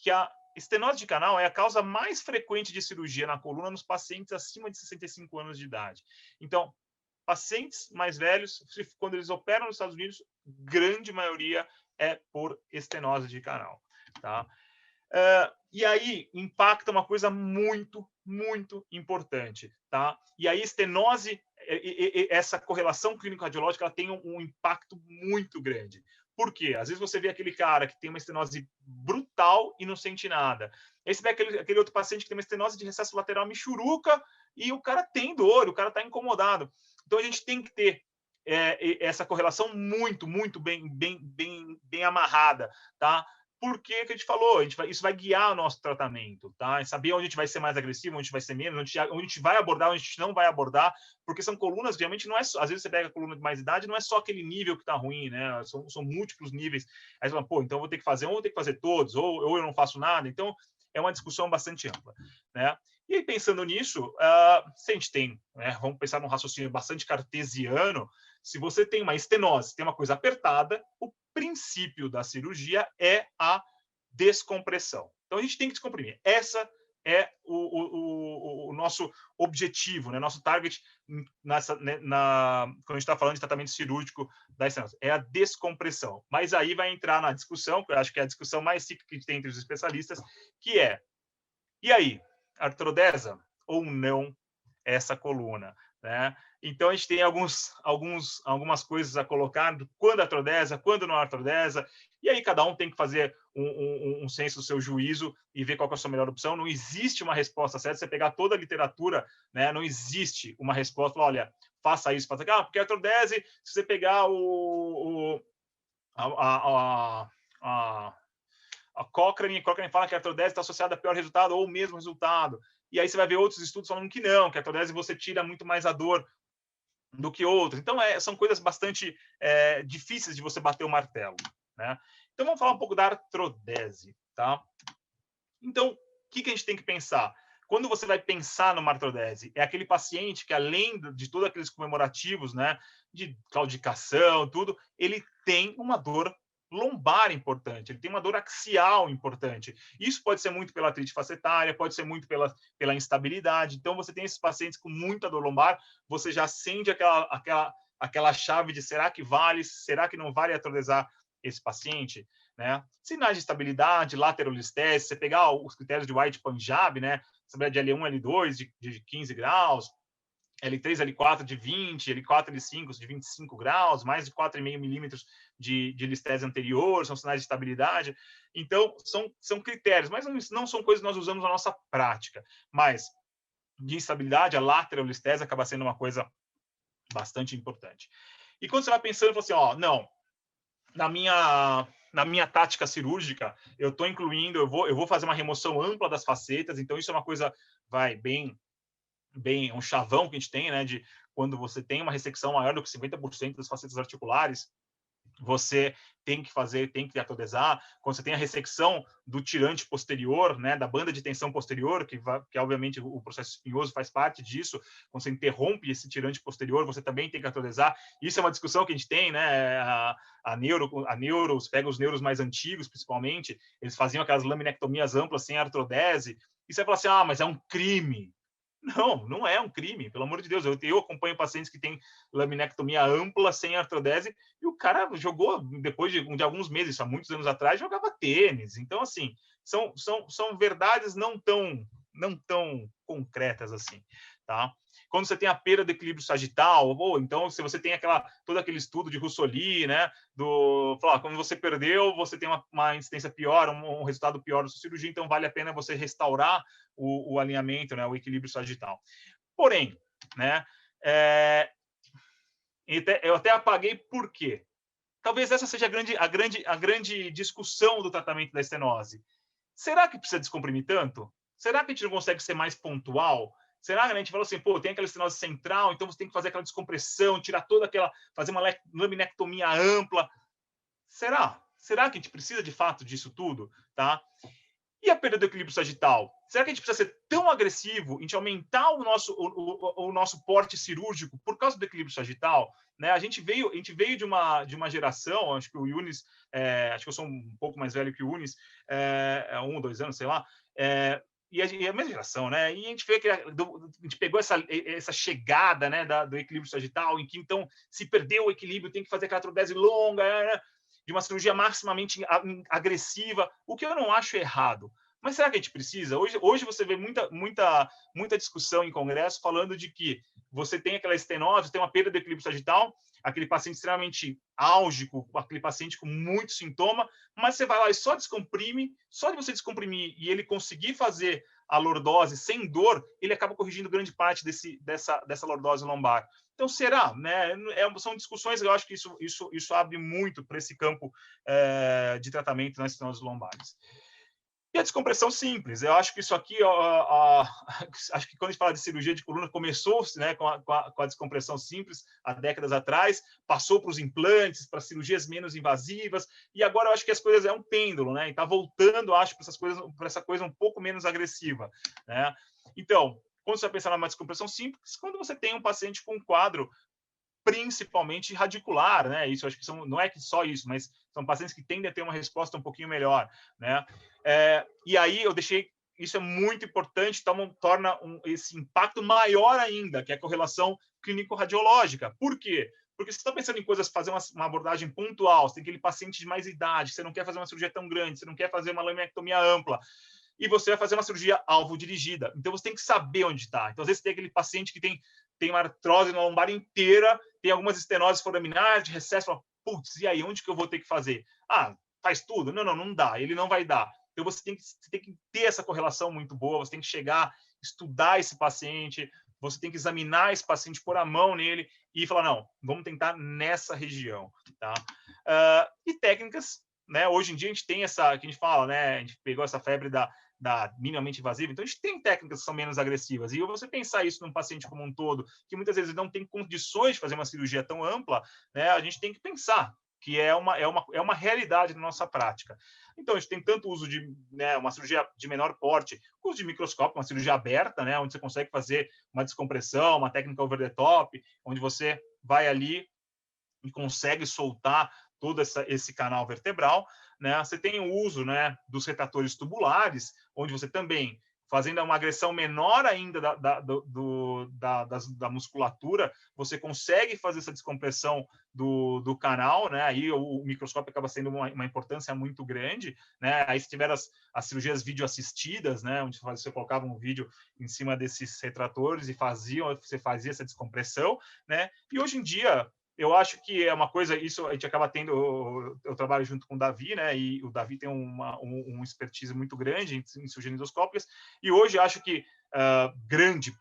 que a estenose de canal é a causa mais frequente de cirurgia na coluna nos pacientes acima de 65 anos de idade. Então, pacientes mais velhos, quando eles operam nos Estados Unidos, grande maioria é por estenose de canal. Tá? E aí impacta uma coisa muito, muito importante. Tá? E aí, estenose, essa correlação clínico-radiológica, ela tem um impacto muito grande. Por quê? Às vezes você vê aquele cara que tem uma estenose brutal e não sente nada. Aí você vê aquele outro paciente que tem uma estenose de recesso lateral michuruca e o cara tem dor, o cara está incomodado. Então, a gente tem que ter essa correlação muito, muito bem amarrada, tá? Porque que a gente falou, isso vai guiar o nosso tratamento, tá? Saber onde a gente vai ser mais agressivo, onde a gente vai ser menos, onde a gente vai abordar, onde a gente não vai abordar, porque são colunas, realmente não é só, às vezes você pega a coluna de mais idade, não é só aquele nível que tá ruim, né? São múltiplos níveis. Aí você fala, pô, então eu vou ter que fazer um, vou ter que fazer todos, ou eu não faço nada. Então, é uma discussão bastante ampla, né? E aí, pensando nisso, se a gente tem, né, vamos pensar num raciocínio bastante cartesiano, se você tem uma estenose, tem uma coisa apertada, o princípio da cirurgia é a descompressão. Então, a gente tem que descomprimir. Essa é o nosso objetivo, né? Nosso target quando a gente está falando de tratamento cirúrgico da estenose, é a descompressão. Mas aí vai entrar na discussão, que eu acho que é a discussão mais cíclica que tem entre os especialistas, que é, e aí, artrodesa ou não essa coluna, né? Então, a gente tem algumas coisas a colocar, quando artrodesa, quando não artrodesa, e aí cada um tem que fazer um senso do seu juízo e ver qual é a sua melhor opção. Não existe uma resposta certa. Você pegar toda a literatura, né, não existe uma resposta, olha, faça isso, faça aquilo. Porque a artrodese, se você pegar a Cochrane fala que a artrodese está associada a pior resultado ou o mesmo resultado. E aí você vai ver outros estudos falando que não, que a artrodese você tira muito mais a dor do que outros. Então, são coisas bastante difíceis de você bater o martelo, né? Então, vamos falar um pouco da artrodese, tá? Então, o que a gente tem que pensar? Quando você vai pensar numa artrodese, é aquele paciente que, além de todos aqueles comemorativos, né, de claudicação, tudo, ele tem uma dor lombar importante, ele tem uma dor axial importante. Isso pode ser muito pela artrite facetária, pode ser muito pela instabilidade. Então, você tem esses pacientes com muita dor lombar, você já acende aquela chave de será que vale, será que não vale artrodesar esse paciente, né? Sinais de estabilidade, laterolistese, você pegar os critérios de White Punjab, né? Estabilidade de L1, L2 de 15 graus, L3, L4 de 20, L4, L5 de 25 graus, mais de 4,5 milímetros de listese anterior, são sinais de estabilidade. Então, são critérios, mas não são coisas que nós usamos na nossa prática. Mas, de instabilidade, a laterolistese acaba sendo uma coisa bastante importante. E quando você vai pensando, você fala assim, não, na minha tática cirúrgica, eu estou incluindo, eu vou fazer uma remoção ampla das facetas, então isso é uma coisa, bem um chavão que a gente tem, né, de quando você tem uma ressecção maior do que 50% das facetas articulares, você tem que artrodesar. Quando você tem a ressecção do tirante posterior, né, da banda de tensão posterior, que obviamente o processo espinhoso faz parte disso, quando você interrompe esse tirante posterior, você também tem que artrodesar. Isso é uma discussão que a gente tem, né, a neuros, pega os neuros mais antigos, principalmente, eles faziam aquelas laminectomias amplas sem artrodese, e você vai falar assim, mas é um crime. Não é um crime, pelo amor de Deus. Eu acompanho pacientes que têm laminectomia ampla, sem artrodese, e o cara jogou, depois de alguns meses, há muitos anos atrás, jogava tênis. Então, assim, são verdades não tão concretas assim, tá? Quando você tem a perda do equilíbrio sagital, ou então se você tem todo aquele estudo de Russoli, né, quando você perdeu, você tem uma incidência pior, um resultado pior da sua cirurgia, então vale a pena você restaurar o alinhamento, né, o equilíbrio sagital. Porém, né, eu até apaguei por quê? Talvez essa seja a grande discussão do tratamento da estenose. Será que precisa descomprimir tanto? Será que a gente não consegue ser mais pontual? Será que a gente falou assim, tem aquela estenose central, então você tem que fazer aquela descompressão, tirar fazer uma laminectomia ampla. Será? Será que a gente precisa de fato disso tudo, tá? E a perda do equilíbrio sagital? Será que a gente precisa ser tão agressivo, a gente aumentar o nosso porte cirúrgico por causa do equilíbrio sagital? Né? A gente veio de uma geração, acho que o Yunis, acho que eu sou um pouco mais velho que o Yunis, 1 ou 2 anos, sei lá, e a mesma geração, né? E a gente vê que a gente pegou essa chegada, né, do equilíbrio sagital, em que então se perdeu o equilíbrio, tem que fazer aquela artrodese longa, de uma cirurgia maximamente agressiva, o que eu não acho errado. Mas será que a gente precisa? Hoje você vê muita discussão em congresso falando de que você tem aquela estenose, tem uma perda do equilíbrio sagital, aquele paciente extremamente álgico, aquele paciente com muito sintoma, mas você vai lá e só descomprime, só de você descomprimir e ele conseguir fazer a lordose sem dor, ele acaba corrigindo grande parte dessa lordose lombar. Então, será? Né? São discussões, eu acho que isso abre muito para esse campo de tratamento nas estenoses lombares. E a descompressão simples. Eu acho que isso aqui, acho que quando a gente fala de cirurgia de coluna, começou, né, com a descompressão simples há décadas atrás, passou para os implantes, para cirurgias menos invasivas, e agora eu acho que as coisas é um pêndulo, né? E está voltando, acho, para essa coisa um pouco menos agressiva, né? Então, quando você vai pensar numa descompressão simples, quando você tem um paciente com um quadro principalmente radicular, né? Isso, acho que não é que só isso, mas são pacientes que tendem a ter uma resposta um pouquinho melhor, né? E aí eu deixei, isso é muito importante, torna esse impacto maior ainda, que é a correlação clínico-radiológica. Por quê? Porque você está pensando em coisas, fazer uma abordagem pontual, você tem aquele paciente de mais idade, você não quer fazer uma cirurgia tão grande, você não quer fazer uma laminectomia ampla, e você vai fazer uma cirurgia alvo dirigida. Então, você tem que saber onde está. Então, às vezes, tem aquele paciente que tem uma artrose na lombar inteira, tem algumas estenoses foraminares de recesso, fala, putz, e aí, onde que eu vou ter que fazer? Ah, faz tudo? Não dá, ele não vai dar. Então, você tem que ter essa correlação muito boa, você tem que chegar, estudar esse paciente, você tem que examinar esse paciente, pôr a mão nele e falar, não, vamos tentar nessa região, tá? E técnicas, né? Hoje em dia a gente tem essa, que a gente fala, né? A gente pegou essa febre da minimamente invasiva, então a gente tem técnicas que são menos agressivas, e você pensar isso num paciente como um todo, que muitas vezes não tem condições de fazer uma cirurgia tão ampla, né? A gente tem que pensar que é uma realidade na nossa prática. Então, a gente tem tanto uso de, né, uma cirurgia de menor porte, uso de microscópio, uma cirurgia aberta, né, onde você consegue fazer uma descompressão, uma técnica over the top, onde você vai ali e consegue soltar todo esse canal vertebral, né? Você tem o uso, né, dos retratores tubulares, onde você também, fazendo uma agressão menor ainda da musculatura, você consegue fazer essa descompressão do canal, né? Aí o microscópio acaba sendo uma importância muito grande, né? Aí se tiver as cirurgias videoassistidas, né, onde você colocava um vídeo em cima desses retratores e você fazia essa descompressão, né? E hoje em dia eu acho que é uma coisa, isso a gente acaba tendo, eu trabalho junto com o Davi, né, e o Davi tem um expertise muito grande em cirurgias endoscópicas, e hoje acho que grande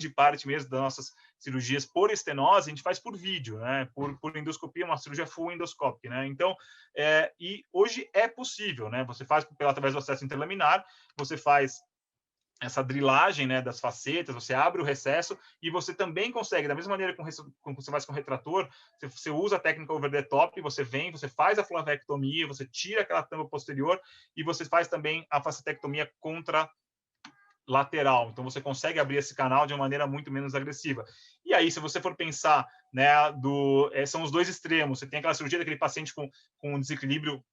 parte mesmo das nossas cirurgias por estenose, a gente faz por vídeo, né, por endoscopia, uma cirurgia full endoscópica, né, então, e hoje é possível, né, você faz através do acesso interlaminar, você faz essa drilagem, né, das facetas, você abre o recesso e você também consegue, da mesma maneira como você faz com o retrator, você usa a técnica over the top, você faz a flavectomia, você tira aquela tampa posterior e você faz também a facetectomia contralateral. Então, você consegue abrir esse canal de uma maneira muito menos agressiva. E aí, se você for pensar, né, são os dois extremos. Você tem aquela cirurgia daquele paciente com um desequilíbrio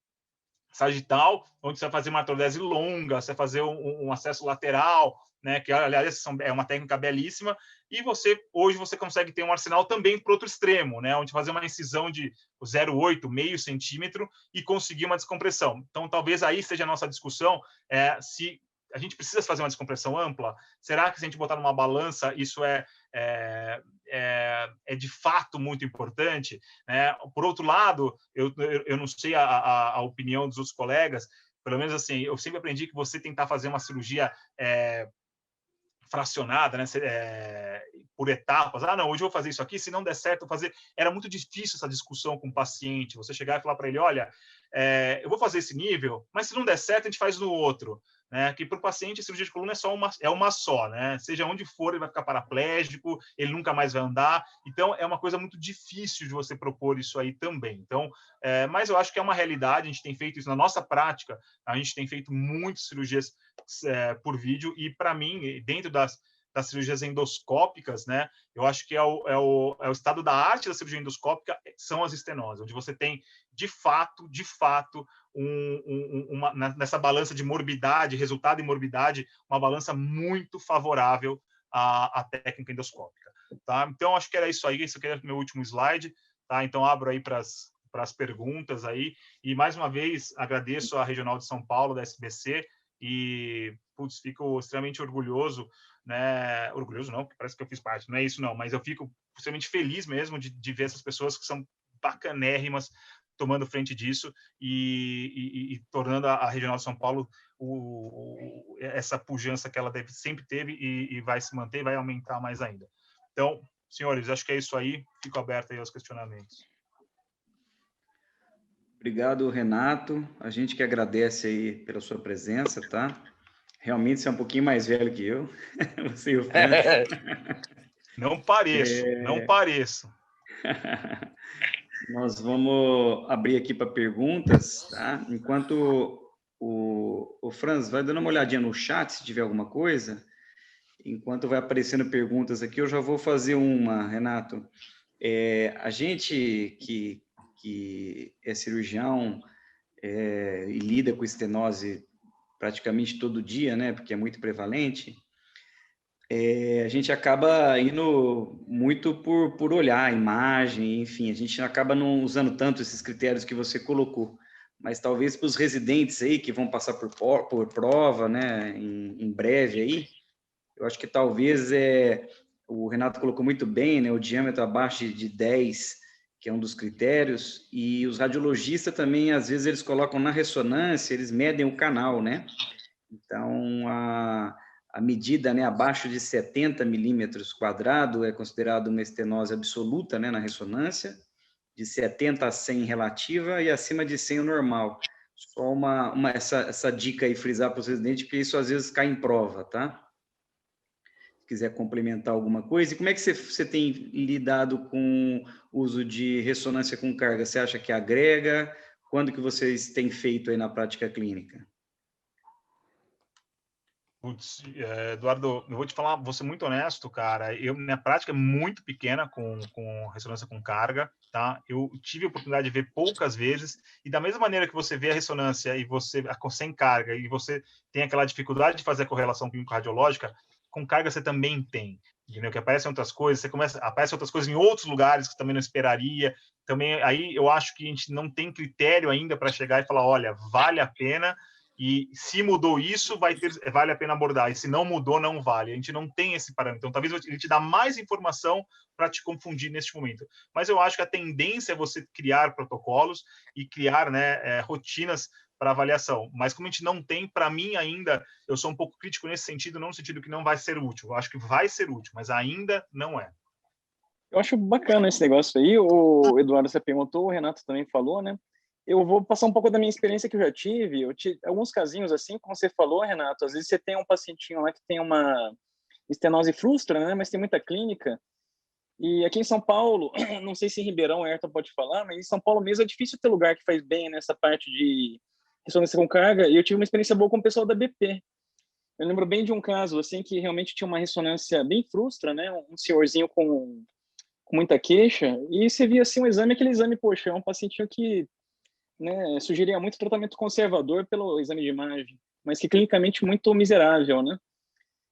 sagital, onde você vai fazer uma artrodese longa, você vai fazer um acesso lateral, né, que, aliás, é uma técnica belíssima, e hoje você consegue ter um arsenal também para outro extremo, né, onde fazer uma incisão de 0,8, meio centímetro, e conseguir uma descompressão. Então, talvez aí seja a nossa discussão, se a gente precisa fazer uma descompressão ampla, será que se a gente botar numa balança, isso é de fato muito importante, né? Por outro lado, eu não sei a opinião dos outros colegas, pelo menos assim, eu sempre aprendi que você tentar fazer uma cirurgia fracionada, né? Por etapas. Ah, não, hoje eu vou fazer isso aqui, se não der certo, eu vou fazer. Era muito difícil essa discussão com o paciente. Você chegar e falar para ele, olha, eu vou fazer esse nível, mas se não der certo, a gente faz no outro. Né? Que para o paciente a cirurgia de coluna é uma só, né? Seja onde for, ele vai ficar paraplégico, ele nunca mais vai andar. Então, é uma coisa muito difícil de você propor isso aí também. Então, mas eu acho que é uma realidade, a gente tem feito isso na nossa prática, a gente tem feito muitas cirurgias por vídeo, e para mim, dentro das cirurgias endoscópicas, né, eu acho que é o estado da arte da cirurgia endoscópica são as estenoses, onde você tem, de fato, nessa balança de morbidade, resultado e morbidade, uma balança muito favorável à técnica endoscópica. Tá? Então, acho que era isso aí, esse aqui é o meu último slide. Tá? Então, abro aí para as perguntas aí. E, mais uma vez, agradeço à Regional de São Paulo, da SBC, e, putz, fico extremamente orgulhoso, né? Orgulhoso não, porque parece que eu fiz parte, não é isso não, mas eu fico extremamente feliz mesmo de ver essas pessoas que são bacanérrimas tomando frente disso e tornando a Regional de São Paulo essa pujança que ela sempre teve e vai se manter, vai aumentar mais ainda. Então, senhores, acho que é isso aí. Fico aberto aí aos questionamentos. Obrigado, Renato. A gente que agradece aí pela sua presença, tá? Realmente você é um pouquinho mais velho que eu. Você e o Franz. Não pareço, não pareço. Nós vamos abrir aqui para perguntas, tá? Enquanto o Franz vai dando uma olhadinha no chat, se tiver alguma coisa. Enquanto vai aparecendo perguntas aqui, eu já vou fazer uma, Renato. A gente que é cirurgião e lida com estenose praticamente todo dia, né, porque é muito prevalente, a gente acaba indo muito por olhar a imagem, enfim, a gente acaba não usando tanto esses critérios que você colocou. Mas talvez para os residentes aí que vão passar por prova, né, em breve aí, eu acho que talvez o Renato colocou muito bem, né, o diâmetro abaixo de 10, que é um dos critérios, e os radiologistas também, às vezes, eles colocam na ressonância, eles medem o canal, né? Então, a medida, né, abaixo de 70 milímetros quadrado é considerado uma estenose absoluta, né, na ressonância, de 70 a 100 relativa e acima de 100 o normal. Só essa dica aí, frisar para os residentes, porque isso às vezes cai em prova, tá? Se quiser complementar alguma coisa. E como é que você tem lidado com o uso de ressonância com carga? Você acha que agrega? Quando que vocês têm feito aí na prática clínica? Putz, Eduardo, eu vou te falar, vou ser muito honesto, cara. Minha prática é muito pequena com ressonância com carga, tá? Eu tive a oportunidade de ver poucas vezes, e da mesma maneira que você vê a ressonância e você sem carga, e você tem aquela dificuldade de fazer a correlação clínico-radiológica, com carga você também tem, entendeu? Que aparecem outras coisas, aparecem outras coisas em outros lugares que você também não esperaria. Também, aí eu acho que a gente não tem critério ainda para chegar e falar, olha, vale a pena. E se mudou isso, vale a pena abordar. E se não mudou, não vale. A gente não tem esse parâmetro. Então, talvez ele te dá mais informação para te confundir neste momento. Mas eu acho que a tendência é você criar protocolos e criar, né, rotinas para avaliação. Mas como a gente não tem, para mim ainda, eu sou um pouco crítico nesse sentido, não no sentido que não vai ser útil. Eu acho que vai ser útil, mas ainda não é. Eu acho bacana esse negócio aí. O Eduardo, você perguntou, o Renato também falou, né? Eu vou passar um pouco da minha experiência que eu já tive. Eu tive alguns casinhos assim, como você falou, Renato. Às vezes você tem um pacientinho lá que tem uma estenose frustra, né? Mas tem muita clínica. E aqui em São Paulo, não sei se em Ribeirão a Ayrton pode falar, mas em São Paulo mesmo é difícil ter lugar que faz bem nessa parte de ressonância com carga. E eu tive uma experiência boa com o pessoal da BP. Eu lembro bem de um caso assim que realmente tinha uma ressonância bem frustra, né? Um senhorzinho com muita queixa, e você via assim um exame, aquele exame, poxa, é um pacientinho que, né, sugeria muito tratamento conservador pelo exame de imagem, mas que clinicamente muito miserável, né?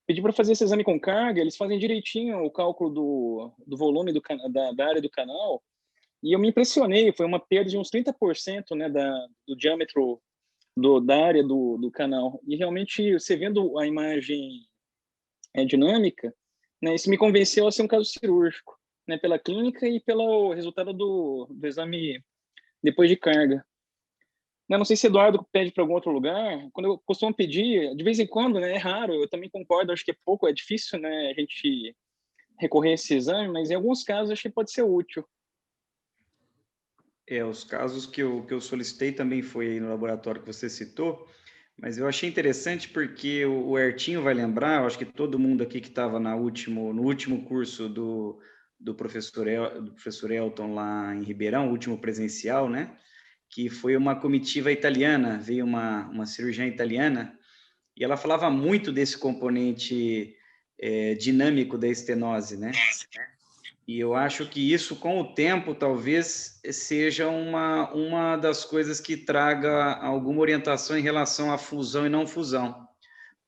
Pedi para fazer esse exame com carga, eles fazem direitinho o cálculo do volume da área do canal, e eu me impressionei, foi uma perda de uns 30%, né, do diâmetro da área do canal, e realmente você vendo a imagem dinâmica, né, isso me convenceu a ser um caso cirúrgico, né, pela clínica e pelo resultado do exame depois de carga. Eu não sei se Eduardo pede para algum outro lugar. Quando eu costumo pedir, de vez em quando, né, é raro, eu também concordo, acho que é pouco, é difícil, né, a gente recorrer a esse exame, mas em alguns casos acho que pode ser útil. Os casos que eu solicitei também foi aí no laboratório que você citou, mas eu achei interessante porque o Hertinho vai lembrar, eu acho que todo mundo aqui que estava no último curso do professor Elton lá em Ribeirão, o último presencial, né? Que foi uma comitiva italiana, veio uma cirurgiã italiana, e ela falava muito desse componente dinâmico da estenose, né? E eu acho que isso, com o tempo, talvez seja uma das coisas que traga alguma orientação em relação à fusão e não fusão,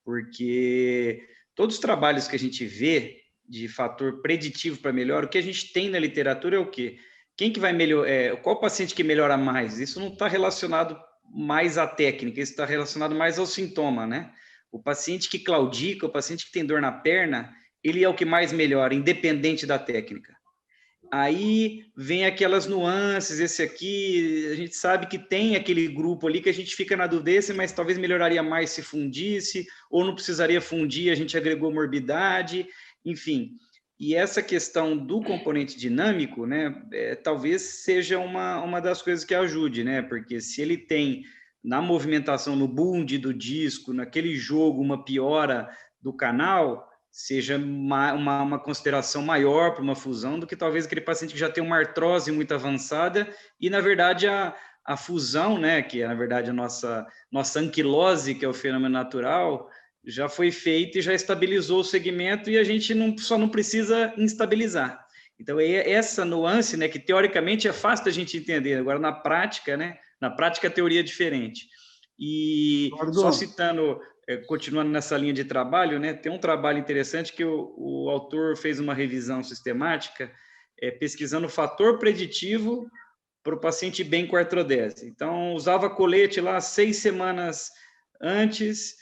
porque todos os trabalhos que a gente vê de fator preditivo para melhora, o que a gente tem na literatura é o quê? Quem que vai melhorar? Qual paciente que melhora mais? Isso não está relacionado mais à técnica, isso está relacionado mais ao sintoma, né? O paciente que claudica, o paciente que tem dor na perna, ele é o que mais melhora, independente da técnica. Aí vem aquelas nuances, esse aqui, a gente sabe que tem aquele grupo ali que a gente fica na dúvida, mas talvez melhoraria mais se fundisse, ou não precisaria fundir, a gente agregou morbidade, enfim. E essa questão do componente dinâmico, né, talvez seja uma das coisas que ajude, né, porque se ele tem na movimentação, no bund do disco, naquele jogo, uma piora do canal, seja uma consideração maior para uma fusão do que talvez aquele paciente que já tem uma artrose muito avançada e, na verdade, a fusão, né, que é, na verdade, a nossa anquilose, que é o fenômeno natural, já foi feito e já estabilizou o segmento e a gente só não precisa instabilizar. Então, é essa nuance, né, que teoricamente é fácil da gente entender, agora na prática, né, na prática a teoria é diferente. E só citando, continuando nessa linha de trabalho, né, tem um trabalho interessante que o autor fez uma revisão sistemática, pesquisando o fator preditivo para o paciente bem com artrodese. Então, usava colete lá 6 semanas antes,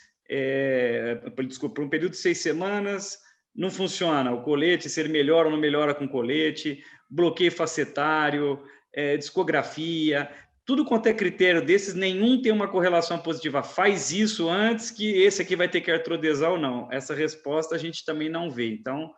por um período de 6 semanas, não funciona o colete, se ele melhora ou não melhora com colete, bloqueio facetário, discografia, tudo quanto é critério desses, nenhum tem uma correlação positiva. Faz isso antes que esse aqui vai ter que artrodesar ou não. Essa resposta a gente também não vê. Então,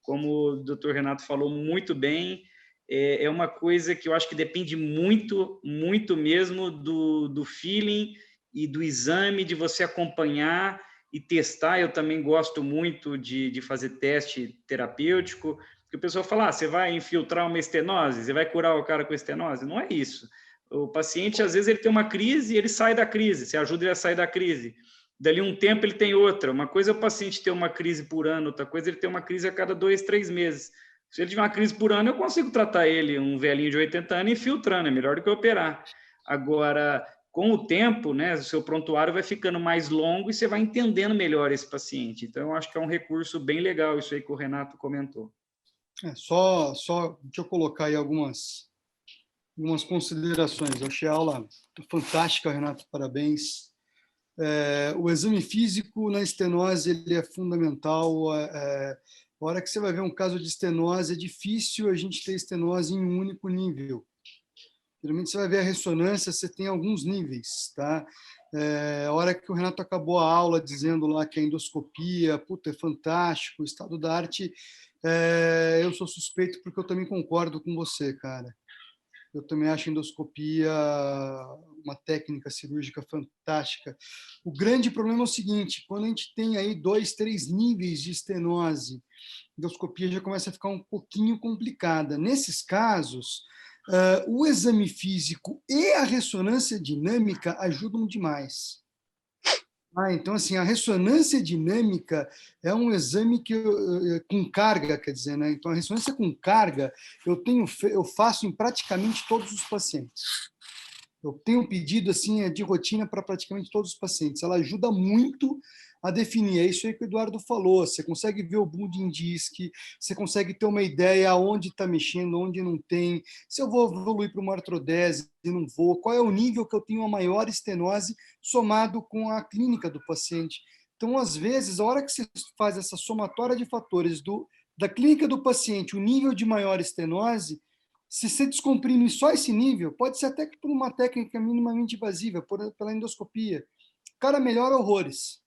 como o doutor Renato falou muito bem, é uma coisa que eu acho que depende muito, muito mesmo do feeling e do exame, de você acompanhar e testar. Eu também gosto muito de fazer teste terapêutico, porque o pessoal fala, você vai infiltrar uma estenose, você vai curar o cara com estenose? Não é isso. O paciente, às vezes, ele tem uma crise e ele sai da crise, você ajuda ele a sair da crise. Dali um tempo ele tem outra. Uma coisa é o paciente ter uma crise por ano, outra coisa é ele ter uma crise a cada 2, 3 meses. Se ele tiver uma crise por ano, eu consigo tratar ele, um velhinho de 80 anos, infiltrando, é melhor do que operar. Agora, com o tempo, né, o seu prontuário vai ficando mais longo e você vai entendendo melhor esse paciente. Então, eu acho que é um recurso bem legal isso aí que o Renato comentou. Só deixa eu colocar aí algumas considerações. Eu achei a aula fantástica, Renato, parabéns. O exame físico na estenose ele é fundamental. A hora que você vai ver um caso de estenose, é difícil a gente ter estenose em um único nível. Geralmente você vai ver a ressonância, você tem alguns níveis, tá? A hora que o Renato acabou a aula dizendo lá que a endoscopia, puta, é fantástico, o estado da arte, eu sou suspeito porque eu também concordo com você, cara. Eu também acho a endoscopia uma técnica cirúrgica fantástica. O grande problema é o seguinte, quando a gente tem aí 2, 3 níveis de estenose, a endoscopia já começa a ficar um pouquinho complicada. Nesses casos, o exame físico e a ressonância dinâmica ajudam demais. Então, assim, a ressonância dinâmica é um exame com carga, quer dizer, né? Então, a ressonância com carga eu faço em praticamente todos os pacientes. Eu tenho pedido assim de rotina para praticamente todos os pacientes. Ela ajuda muito a definir. É isso aí que o Eduardo falou. Você consegue ver o bunding disc, você consegue ter uma ideia onde está mexendo, onde não tem, se eu vou evoluir para uma artrodese e não vou, qual é o nível que eu tenho a maior estenose somado com a clínica do paciente. Então, às vezes, a hora que você faz essa somatória de fatores da clínica do paciente, o nível de maior estenose, se você descomprime só esse nível, pode ser até que por uma técnica minimamente invasiva, pela endoscopia, o cara melhora horrores.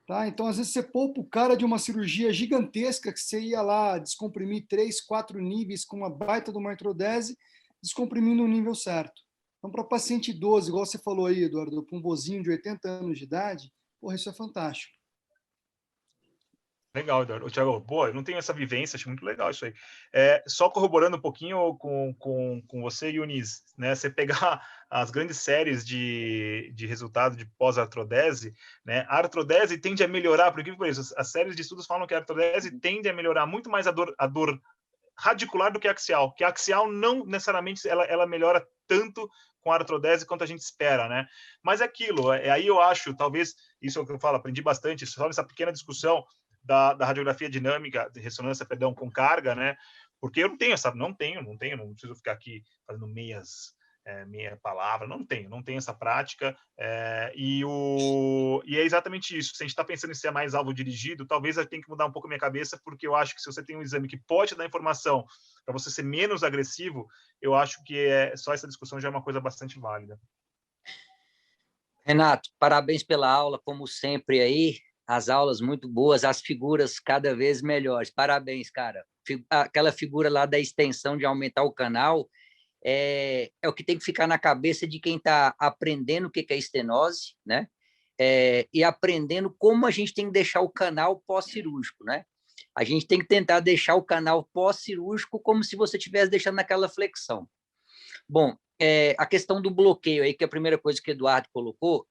Tá? Então, às vezes, você poupa o cara de uma cirurgia gigantesca, que você ia lá descomprimir 3, 4 níveis com uma baita de uma artrodese, descomprimindo o nível certo. Então, para paciente idoso, igual você falou aí, Eduardo, para um vozinho de 80 anos de idade, porra, isso é fantástico. Legal, Eduardo. Thiago, boa, eu não tenho essa vivência, acho muito legal isso aí. Só corroborando um pouquinho com você, Yunis, né? Você pegar as grandes séries de resultado de pós-artrodese, né? A artrodese tende a melhorar, por incrível que pareça, as séries de estudos falam que a artrodese tende a melhorar muito mais a dor radicular do que a axial, que a axial não necessariamente ela melhora tanto com a artrodese quanto a gente espera, né? Mas é aquilo, aí eu acho, talvez, isso é o que eu falo, aprendi bastante, só essa pequena discussão da radiografia dinâmica, de ressonância, perdão, com carga, né? Porque eu não tenho essa, não preciso ficar aqui fazendo meia palavra, não tenho essa prática, e é exatamente isso. Se a gente está pensando em ser mais alvo dirigido, talvez eu tenha que mudar um pouco a minha cabeça, porque eu acho que se você tem um exame que pode dar informação para você ser menos agressivo, eu acho que só essa discussão já é uma coisa bastante válida. Renato, parabéns pela aula, como sempre aí, as aulas muito boas, as figuras cada vez melhores. Parabéns, cara. Aquela figura lá da extensão de aumentar o canal é o que tem que ficar na cabeça de quem está aprendendo o que é estenose, né? E aprendendo como a gente tem que deixar o canal pós-cirúrgico, né? A gente tem que tentar deixar o canal pós-cirúrgico como se você estivesse deixando naquela flexão. Bom, a questão do bloqueio aí, que é a primeira coisa que o Eduardo colocou,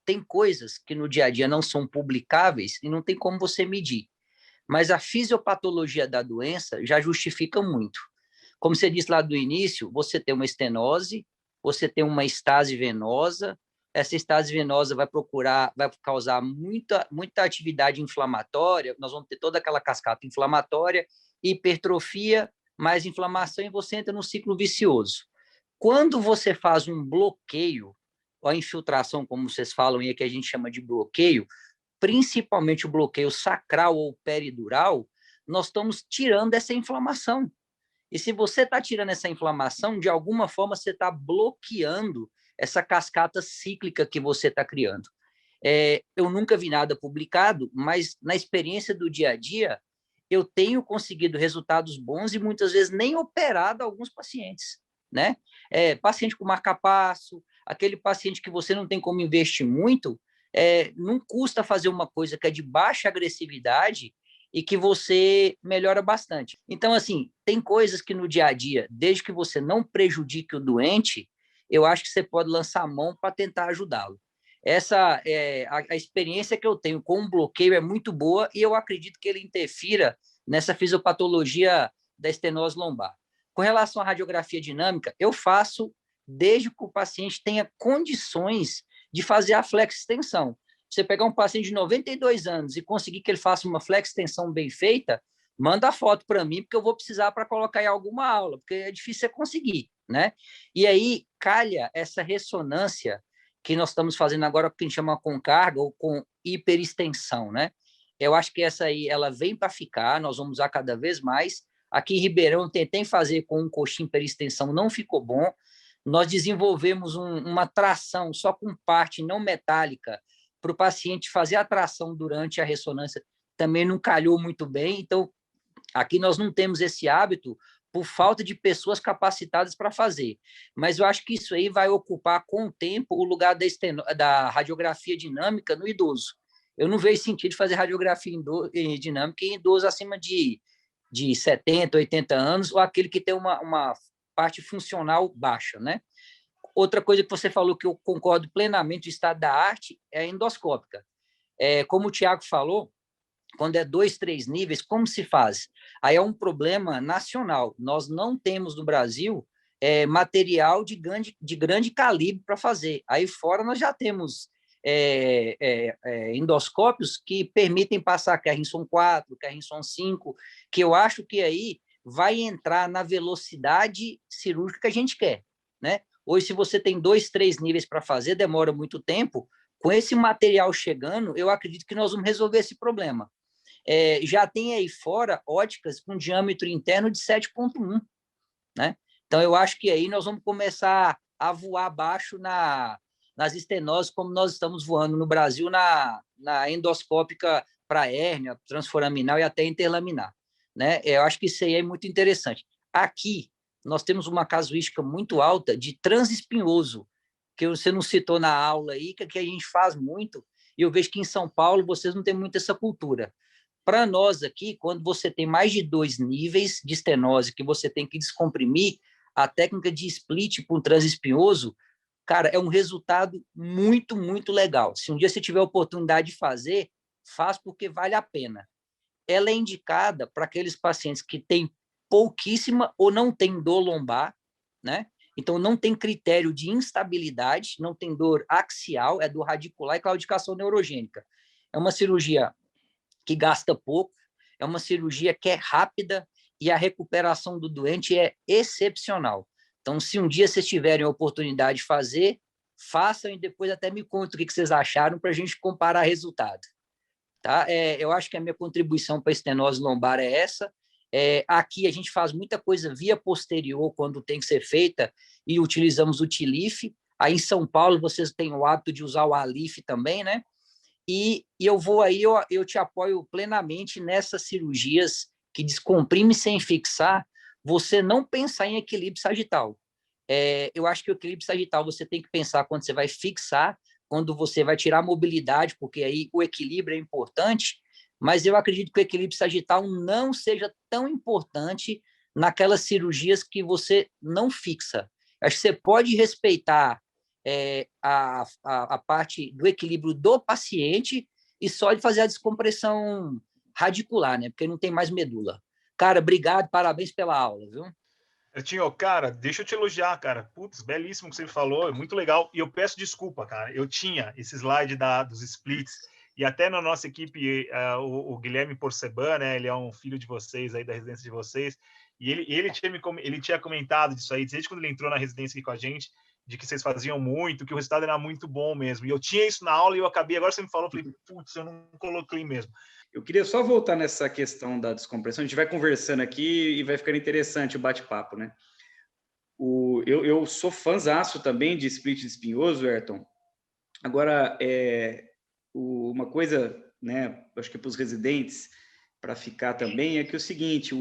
tem coisas que no dia a dia não são publicáveis e não tem como você medir. Mas a fisiopatologia da doença já justifica muito. Como você disse lá do início, você tem uma estenose, você tem uma estase venosa, essa estase venosa vai causar muita atividade inflamatória, nós vamos ter toda aquela cascata inflamatória, hipertrofia, mais inflamação, e você entra num ciclo vicioso. Quando você faz um bloqueio, a infiltração, como vocês falam aí, que a gente chama de bloqueio, principalmente o bloqueio sacral ou peridural, nós estamos tirando essa inflamação. E se você está tirando essa inflamação, de alguma forma você está bloqueando essa cascata cíclica que você está criando. Eu nunca vi nada publicado, mas na experiência do dia a dia, eu tenho conseguido resultados bons e muitas vezes nem operado alguns pacientes, né? Paciente com marca-passo, aquele paciente que você não tem como investir muito, não custa fazer uma coisa que é de baixa agressividade e que você melhora bastante. Então, assim, tem coisas que no dia a dia, desde que você não prejudique o doente, eu acho que você pode lançar a mão para tentar ajudá-lo. Essa a experiência que eu tenho com o bloqueio é muito boa e eu acredito que ele interfira nessa fisiopatologia da estenose lombar. Com relação à radiografia dinâmica, eu faço desde que o paciente tenha condições de fazer a flexo-extensão. Você pegar um paciente de 92 anos e conseguir que ele faça uma flexo-extensão bem feita, manda a foto para mim, porque eu vou precisar para colocar em alguma aula, porque é difícil você conseguir, né? E aí calha essa ressonância que nós estamos fazendo agora, que a gente chama com carga ou com hiperextensão, né? Eu acho que essa aí, ela vem para ficar, nós vamos usar cada vez mais. Aqui em Ribeirão, tentei fazer com um coxim hiperextensão, não ficou bom. Nós desenvolvemos uma tração só com parte não metálica para o paciente fazer a tração durante a ressonância, também não calhou muito bem. Então, aqui nós não temos esse hábito por falta de pessoas capacitadas para fazer. Mas eu acho que isso aí vai ocupar, com o tempo, o lugar da radiografia dinâmica no idoso. Eu não vejo sentido de fazer radiografia dinâmica em idoso acima de 70, 80 anos, ou aquele que tem uma parte funcional baixa, né? Outra coisa que você falou que eu concordo plenamente, o estado da arte, é a endoscópica. Como o Tiago falou, quando é 2, 3 níveis, como se faz? Aí é um problema nacional. Nós não temos no Brasil material de grande calibre para fazer. Aí fora nós já temos endoscópios que permitem passar Carrinson 4, Carrinson 5, que eu acho que aí vai entrar na velocidade cirúrgica que a gente quer, né? Hoje, se você tem 2, 3 níveis para fazer, demora muito tempo. Com esse material chegando, eu acredito que nós vamos resolver esse problema. Já tem aí fora óticas com diâmetro interno de 7,1, né? Então, eu acho que aí nós vamos começar a voar abaixo nas estenoses, como nós estamos voando no Brasil na endoscópica para hérnia, transforaminal e até interlaminar, né? Eu acho que isso aí é muito interessante. Aqui, nós temos uma casuística muito alta de transespinhoso, que você não citou na aula aí, que a gente faz muito, e eu vejo que em São Paulo vocês não têm muito essa cultura. Para nós aqui, quando você tem mais de 2 níveis de estenose que você tem que descomprimir, a técnica de split para um transespinhoso, cara, é um resultado muito, muito legal. Se um dia você tiver a oportunidade de fazer, faz porque vale a pena. Ela é indicada para aqueles pacientes que têm pouquíssima ou não tem dor lombar, né? Então, não tem critério de instabilidade, não tem dor axial, é dor radicular e claudicação neurogênica. É uma cirurgia que gasta pouco, é uma cirurgia que é rápida e a recuperação do doente é excepcional. Então, se um dia vocês tiverem a oportunidade de fazer, façam e depois até me contem o que vocês acharam para a gente comparar resultado. Tá? Eu acho que a minha contribuição para a estenose lombar é essa. Aqui a gente faz muita coisa via posterior quando tem que ser feita e utilizamos o TILIF. Aí em São Paulo vocês têm o hábito de usar o ALIF também, né? E eu vou aí, eu te apoio plenamente nessas cirurgias que descomprime sem fixar, você não pensar em equilíbrio sagital. Eu acho que o equilíbrio sagital você tem que pensar quando você vai fixar, quando você vai tirar a mobilidade, porque aí o equilíbrio é importante, mas eu acredito que o equilíbrio sagital não seja tão importante naquelas cirurgias que você não fixa. Acho que você pode respeitar a parte do equilíbrio do paciente e só de fazer a descompressão radicular, né? Porque não tem mais medula. Cara, obrigado, parabéns pela aula, viu? Ertinho, cara, deixa eu te elogiar, cara. Putz, belíssimo que você falou, é muito legal. E eu peço desculpa, cara. Eu tinha esse slide dos splits, e até na nossa equipe, o Guilherme Porceban, né? Ele é um filho de vocês aí, da residência de vocês, e ele tinha comentado disso aí, desde quando ele entrou na residência aqui com a gente, de que vocês faziam muito, que o resultado era muito bom mesmo. E eu tinha isso na aula e eu acabei, agora você me falou, eu falei, putz, eu não coloquei mesmo. Eu queria só voltar nessa questão da descompressão. A gente vai conversando aqui e vai ficando interessante o bate-papo, né? Eu sou fãzaço também de split de espinhoso, Ayrton. Agora, uma coisa, né, acho que para os residentes, para ficar também, é que é o seguinte,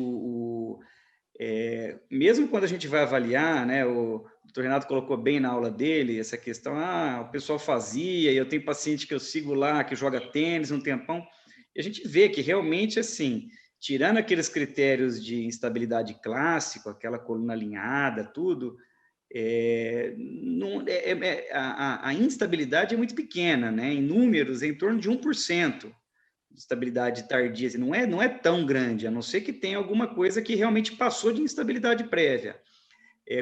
mesmo quando a gente vai avaliar, né, o Dr. Renato colocou bem na aula dele, essa questão, o pessoal fazia, e eu tenho paciente que eu sigo lá, que joga tênis um tempão, e a gente vê que realmente, assim, tirando aqueles critérios de instabilidade clássico, aquela coluna alinhada, tudo, a instabilidade é muito pequena, né? Em números, é em torno de 1% de estabilidade tardia, assim, não é tão grande, a não ser que tenha alguma coisa que realmente passou de instabilidade prévia.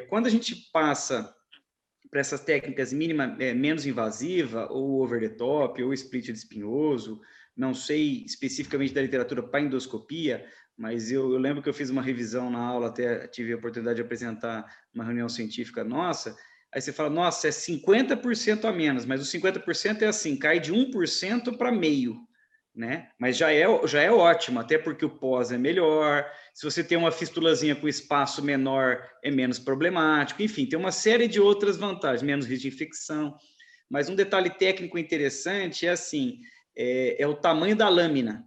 Quando a gente passa para essas técnicas menos invasiva, ou over the top, ou split de espinhoso, não sei especificamente da literatura para endoscopia, mas eu lembro que eu fiz uma revisão na aula, até tive a oportunidade de apresentar uma reunião científica nossa, aí você fala, nossa, é 50% a menos, mas o 50% é assim, cai de 1% para meio, né? Mas já é ótimo, até porque o pós é melhor, se você tem uma fistulazinha com espaço menor, é menos problemático, enfim, tem uma série de outras vantagens, menos risco de infecção. Mas um detalhe técnico interessante é assim, é o tamanho da lâmina,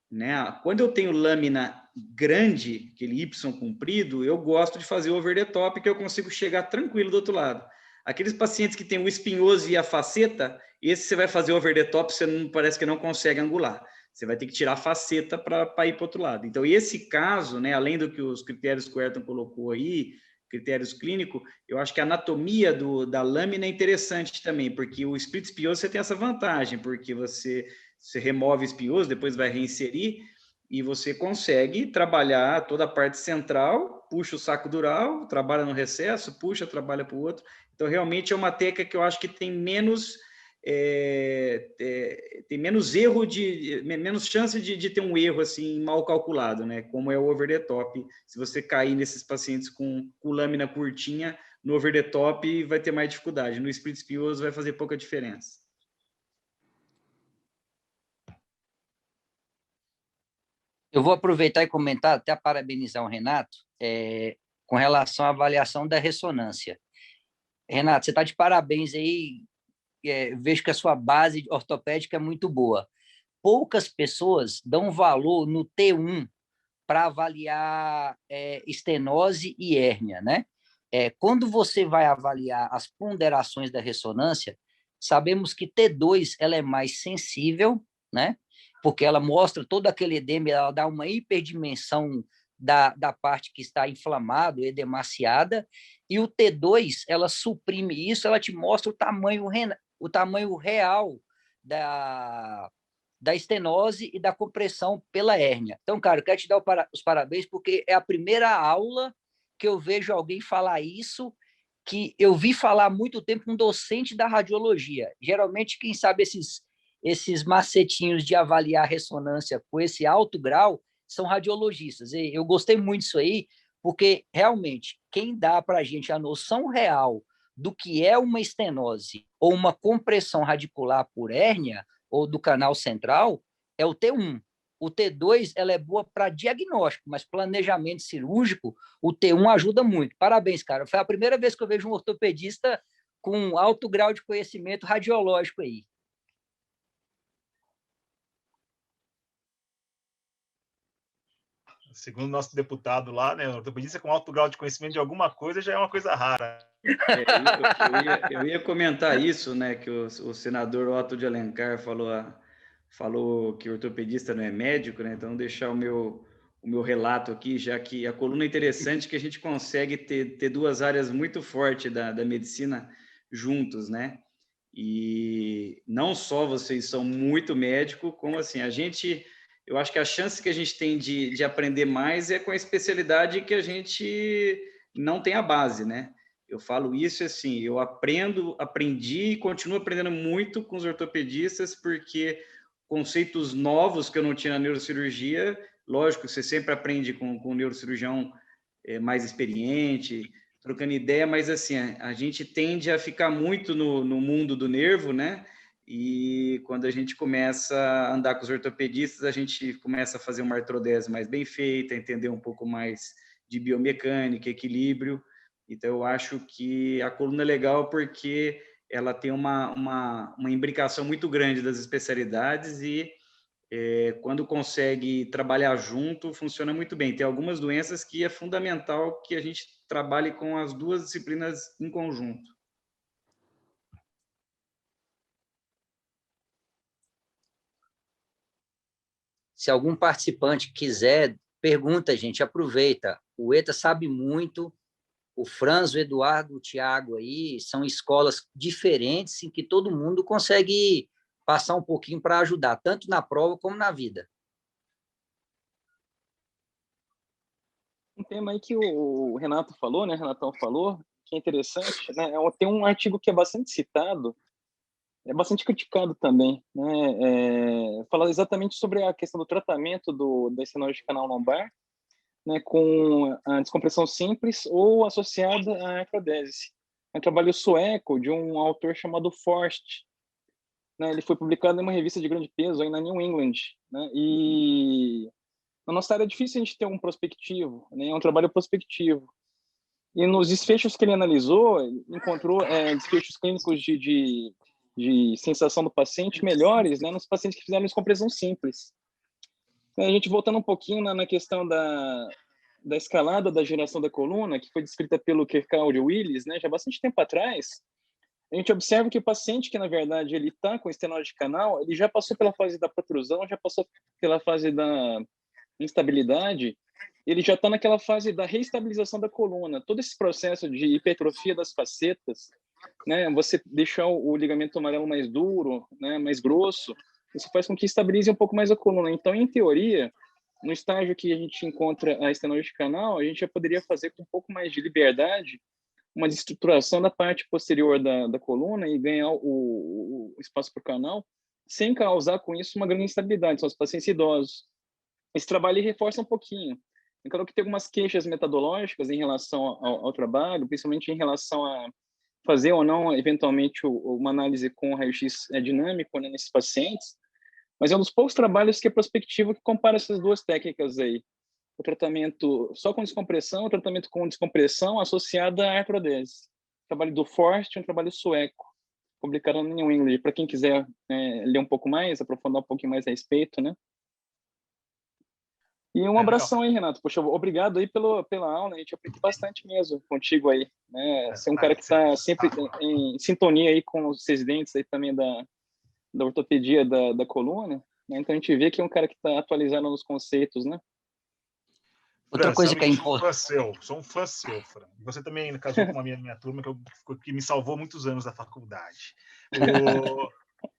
né? Quando eu tenho lâmina grande, aquele Y comprido, eu gosto de fazer over the top, que eu consigo chegar tranquilo do outro lado. Aqueles pacientes que têm o espinhoso e a faceta, esse você vai fazer over the top, você não, parece que não consegue angular. Você vai ter que tirar a faceta para ir para o outro lado. Então, esse caso, né, além do que os critérios que o Ayrton colocou aí, critérios clínicos, eu acho que a anatomia da lâmina é interessante também, porque o split espinhoso você tem essa vantagem, porque você remove o espinhoso, depois vai reinserir, e você consegue trabalhar toda a parte central, puxa o saco dural, trabalha no recesso, puxa, trabalha para o outro. Então, realmente é uma técnica que eu acho que tem menos erro, menos chance de ter um erro assim mal calculado, né? Como é o over the top. Se você cair nesses pacientes com lâmina curtinha, no over the top vai ter mais dificuldade. No split espinhoso vai fazer pouca diferença. Eu vou aproveitar e comentar, até parabenizar o Renato, com relação à avaliação da ressonância. Renato, você está de parabéns aí, vejo que a sua base ortopédica é muito boa. Poucas pessoas dão valor no T1 para avaliar estenose e hérnia, né? Quando você vai avaliar as ponderações da ressonância, sabemos que T2 ela é mais sensível, né? Porque ela mostra todo aquele edema, ela dá uma hiperdimensão da parte que está inflamada, edemaciada, e o T2 ela suprime isso, ela te mostra o tamanho real da estenose e da compressão pela hérnia. Então, cara, eu quero te dar os parabéns, porque é a primeira aula que eu vejo alguém falar isso, que eu vi falar há muito tempo um docente da radiologia. Geralmente, quem sabe esses macetinhos de avaliar a ressonância com esse alto grau são radiologistas. E eu gostei muito disso aí, porque, realmente, quem dá para a gente a noção real do que é uma estenose ou uma compressão radicular por hérnia, ou do canal central, é o T1. O T2 ela é boa para diagnóstico, mas planejamento cirúrgico, o T1 ajuda muito. Parabéns, cara. Foi a primeira vez que eu vejo um ortopedista com alto grau de conhecimento radiológico aí. Segundo nosso deputado lá, né, ortopedista com alto grau de conhecimento de alguma coisa já é uma coisa rara. Eu ia comentar isso, né, que o senador Otto de Alencar falou que o ortopedista não é médico, né, então deixar o o meu relato aqui, já que a coluna é interessante que a gente consegue ter duas áreas muito fortes da medicina juntos, né? E não só vocês são muito médico, como assim, eu acho que a chance que a gente tem de aprender mais é com a especialidade que a gente não tem a base, né? Eu falo isso assim, eu aprendi e continuo aprendendo muito com os ortopedistas, porque conceitos novos que eu não tinha na neurocirurgia, lógico, você sempre aprende com um neurocirurgião mais experiente, trocando ideia, mas assim, a gente tende a ficar muito no mundo do nervo, né? E quando a gente começa a andar com os ortopedistas, a gente começa a fazer uma artrodese mais bem feita, entender um pouco mais de biomecânica, equilíbrio. Então, eu acho que a coluna é legal porque ela tem uma imbricação muito grande das especialidades e quando consegue trabalhar junto, funciona muito bem. Tem algumas doenças que é fundamental que a gente trabalhe com as duas disciplinas em conjunto. Se algum participante quiser, pergunta, gente, aproveita. O ETA sabe muito, o Franz, o Eduardo, o Tiago aí, são escolas diferentes em que todo mundo consegue passar um pouquinho para ajudar, tanto na prova como na vida. Um tema aí que o Renato falou, né, Renatão falou, que é interessante, né, tem um artigo que é bastante citado, é bastante criticado também, né, fala exatamente sobre a questão do tratamento da estenose de canal lombar, né, com a descompressão simples ou associada à artrodese. É um trabalho sueco de um autor chamado Forst, né, ele foi publicado em uma revista de grande peso aí na New England, né, e na nossa área é difícil a gente ter um prospectivo, né, é um trabalho prospectivo. E nos desfechos que ele analisou, ele encontrou desfechos clínicos de sensação do paciente melhores, né, nos pacientes que fizeram descompressão simples. A gente voltando um pouquinho na questão da escalada da geração da coluna, que foi descrita pelo Kirkcaldy Willis, né, já há bastante tempo atrás, a gente observa que o paciente que, na verdade, ele está com estenose de canal, ele já passou pela fase da protrusão, já passou pela fase da instabilidade, ele já está naquela fase da reestabilização da coluna. Todo esse processo de hipertrofia das facetas, né, você deixar o ligamento amarelo mais duro, né, mais grosso, isso faz com que estabilize um pouco mais a coluna. Então, em teoria, no estágio que a gente encontra a estenose de canal, a gente já poderia fazer com um pouco mais de liberdade uma desestruturação da parte posterior da coluna e ganhar o espaço para o canal, sem causar com isso uma grande instabilidade. São os pacientes idosos. Esse trabalho reforça um pouquinho. Eu quero que tem algumas queixas metodológicas em relação ao trabalho, principalmente em relação a fazer ou não, eventualmente, uma análise com raio-x dinâmico, né, nesses pacientes, mas é um dos poucos trabalhos que é prospectivo que compara essas duas técnicas aí. O tratamento só com descompressão, o tratamento com descompressão associada à artrodese. O trabalho do Forst é um trabalho sueco, publicado no New England. Para quem quiser ler um pouco mais, aprofundar um pouquinho mais a respeito, né? E um abração aí, Renato. Poxa, obrigado aí pela aula. A gente aprendeu bastante mesmo contigo aí, né? Você é um cara que está sempre em sintonia aí com os residentes aí também da ortopedia da coluna, né? Então a gente vê que é um cara que está atualizado nos conceitos, né? Outra coisa que é importante. Sou um fã seu, Fran. Você também casou com uma minha turma que me salvou muitos anos da faculdade.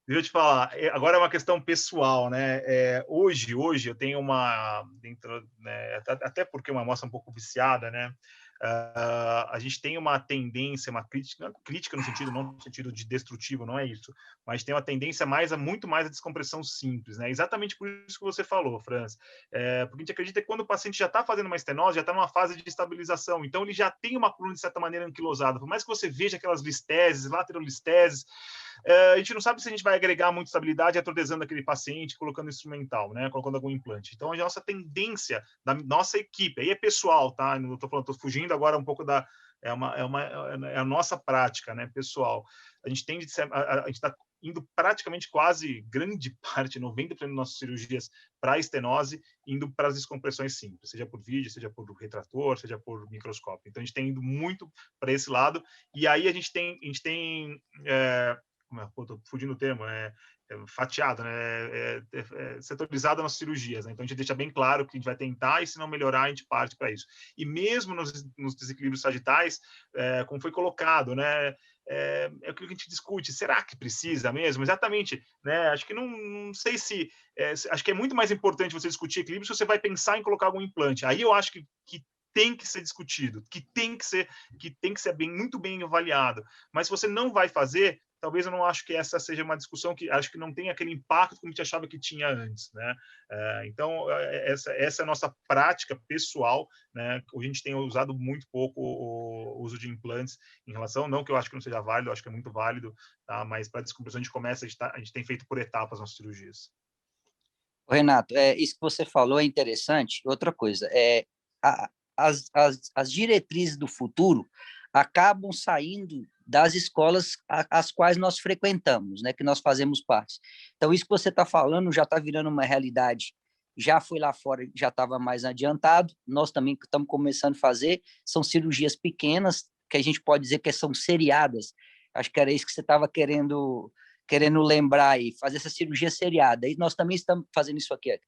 Deixa eu te falar, agora é uma questão pessoal, né? Hoje eu tenho né, até porque é uma amostra um pouco viciada, né? A gente tem uma tendência, uma crítica no sentido, não no sentido de destrutivo, não é isso, mas tem uma tendência muito mais a descompressão simples, né? Exatamente por isso que você falou, Franz. Porque a gente acredita que quando o paciente já está fazendo uma estenose, já está numa fase de estabilização, então ele já tem uma coluna de certa maneira anquilosada. Por mais que você veja aquelas listeses, laterolisteses, a gente não sabe se a gente vai agregar muita estabilidade atrodesando aquele paciente, colocando instrumental, né? Colocando algum implante. Então, a nossa tendência da nossa equipe, aí é pessoal, tá? Não estou fugindo agora um pouco da... É a nossa prática, né, pessoal. A gente está indo praticamente quase grande parte, 90% das nossas cirurgias para a estenose, indo para as descompressões simples, seja por vídeo, seja por retrator, seja por microscópio. Então, a gente tem ido muito para esse lado, e aí a gente tem estou fugindo o termo, fatiado, né? Setorizado nas cirurgias, né? Então a gente deixa bem claro que a gente vai tentar, e se não melhorar, a gente parte para isso. E mesmo nos desequilíbrios sagitais, como foi colocado, né? O que a gente discute, será que precisa mesmo? Exatamente, né? Acho que não sei se... acho que é muito mais importante você discutir equilíbrio se você vai pensar em colocar algum implante. Aí eu acho que tem que ser discutido, que tem que ser muito bem avaliado. Mas se você não vai fazer, talvez eu não acho que essa seja uma discussão que acho que não tem aquele impacto como a gente achava que tinha antes, né? Então, essa é a nossa prática pessoal, né? A gente tem usado muito pouco o uso de implantes em relação, não que eu acho que não seja válido, eu acho que é muito válido, tá? Mas para a descompressão a gente começa, a gente tem feito por etapas nas cirurgias. Renato, isso que você falou é interessante. Outra coisa, as diretrizes do futuro acabam saindo das escolas às quais nós frequentamos, né, que nós fazemos parte. Então, isso que você está falando já está virando uma realidade. Já fui lá fora, já estava mais adiantado. Nós também estamos começando a fazer. São cirurgias pequenas, que a gente pode dizer que são seriadas. Acho que era isso que você estava querendo lembrar aí, fazer essa cirurgia seriada. E nós também estamos fazendo isso aqui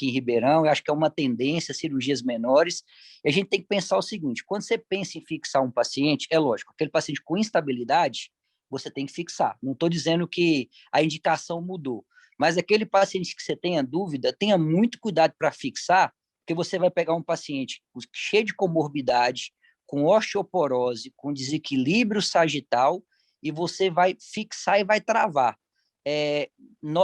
em Ribeirão. Eu acho que é uma tendência, cirurgias menores. E a gente tem que pensar o seguinte: quando você pensa em fixar um paciente, é lógico, aquele paciente com instabilidade, você tem que fixar. Não estou dizendo que a indicação mudou, mas aquele paciente que você tenha dúvida, tenha muito cuidado para fixar, porque você vai pegar um paciente cheio de comorbidade, com osteoporose, com desequilíbrio sagital, e você vai fixar e vai travar.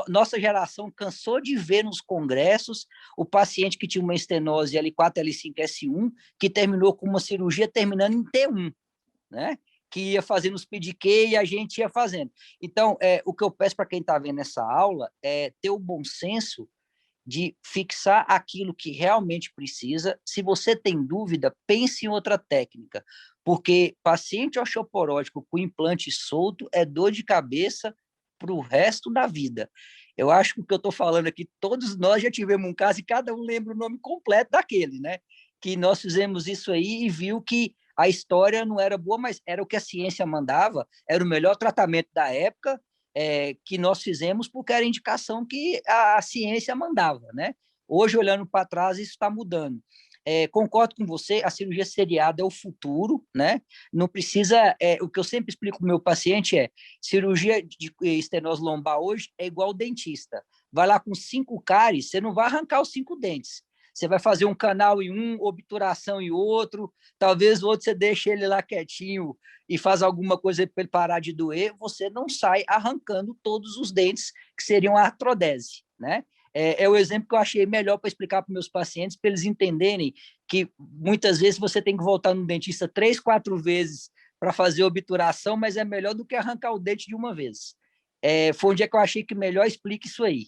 Nossa geração cansou de ver nos congressos o paciente que tinha uma estenose L4, L5, S1, que terminou com uma cirurgia terminando em T1, né? Que ia fazendo os PDQ e a gente ia fazendo. Então, o que eu peço para quem está vendo essa aula é ter o bom senso de fixar aquilo que realmente precisa. Se você tem dúvida, pense em outra técnica, porque paciente osteoporótico com implante solto é dor de cabeça para o resto da vida. Eu acho que o que eu estou falando aqui, todos nós já tivemos um caso e cada um lembra o nome completo daquele, né? Que nós fizemos isso aí e viu que a história não era boa, mas era o que a ciência mandava, era o melhor tratamento da época, que nós fizemos porque era a indicação que a ciência mandava, né? Hoje, olhando para trás, isso está mudando. Concordo com você, a cirurgia seriada é o futuro, né? Não precisa... o que eu sempre explico para o meu paciente cirurgia de estenose lombar hoje é igual dentista. Vai lá com 5 cáries, você não vai arrancar os 5 dentes. Você vai fazer um canal em um, obturação em outro, talvez o outro você deixe ele lá quietinho e faz alguma coisa para ele parar de doer, você não sai arrancando todos os dentes, que seriam a artrodese, né? É o exemplo que eu achei melhor para explicar para meus pacientes, para eles entenderem que muitas vezes você tem que voltar no dentista 3, 4 vezes para fazer obturação, mas é melhor do que arrancar o dente de uma vez. Foi um dia que eu achei que melhor explica isso aí.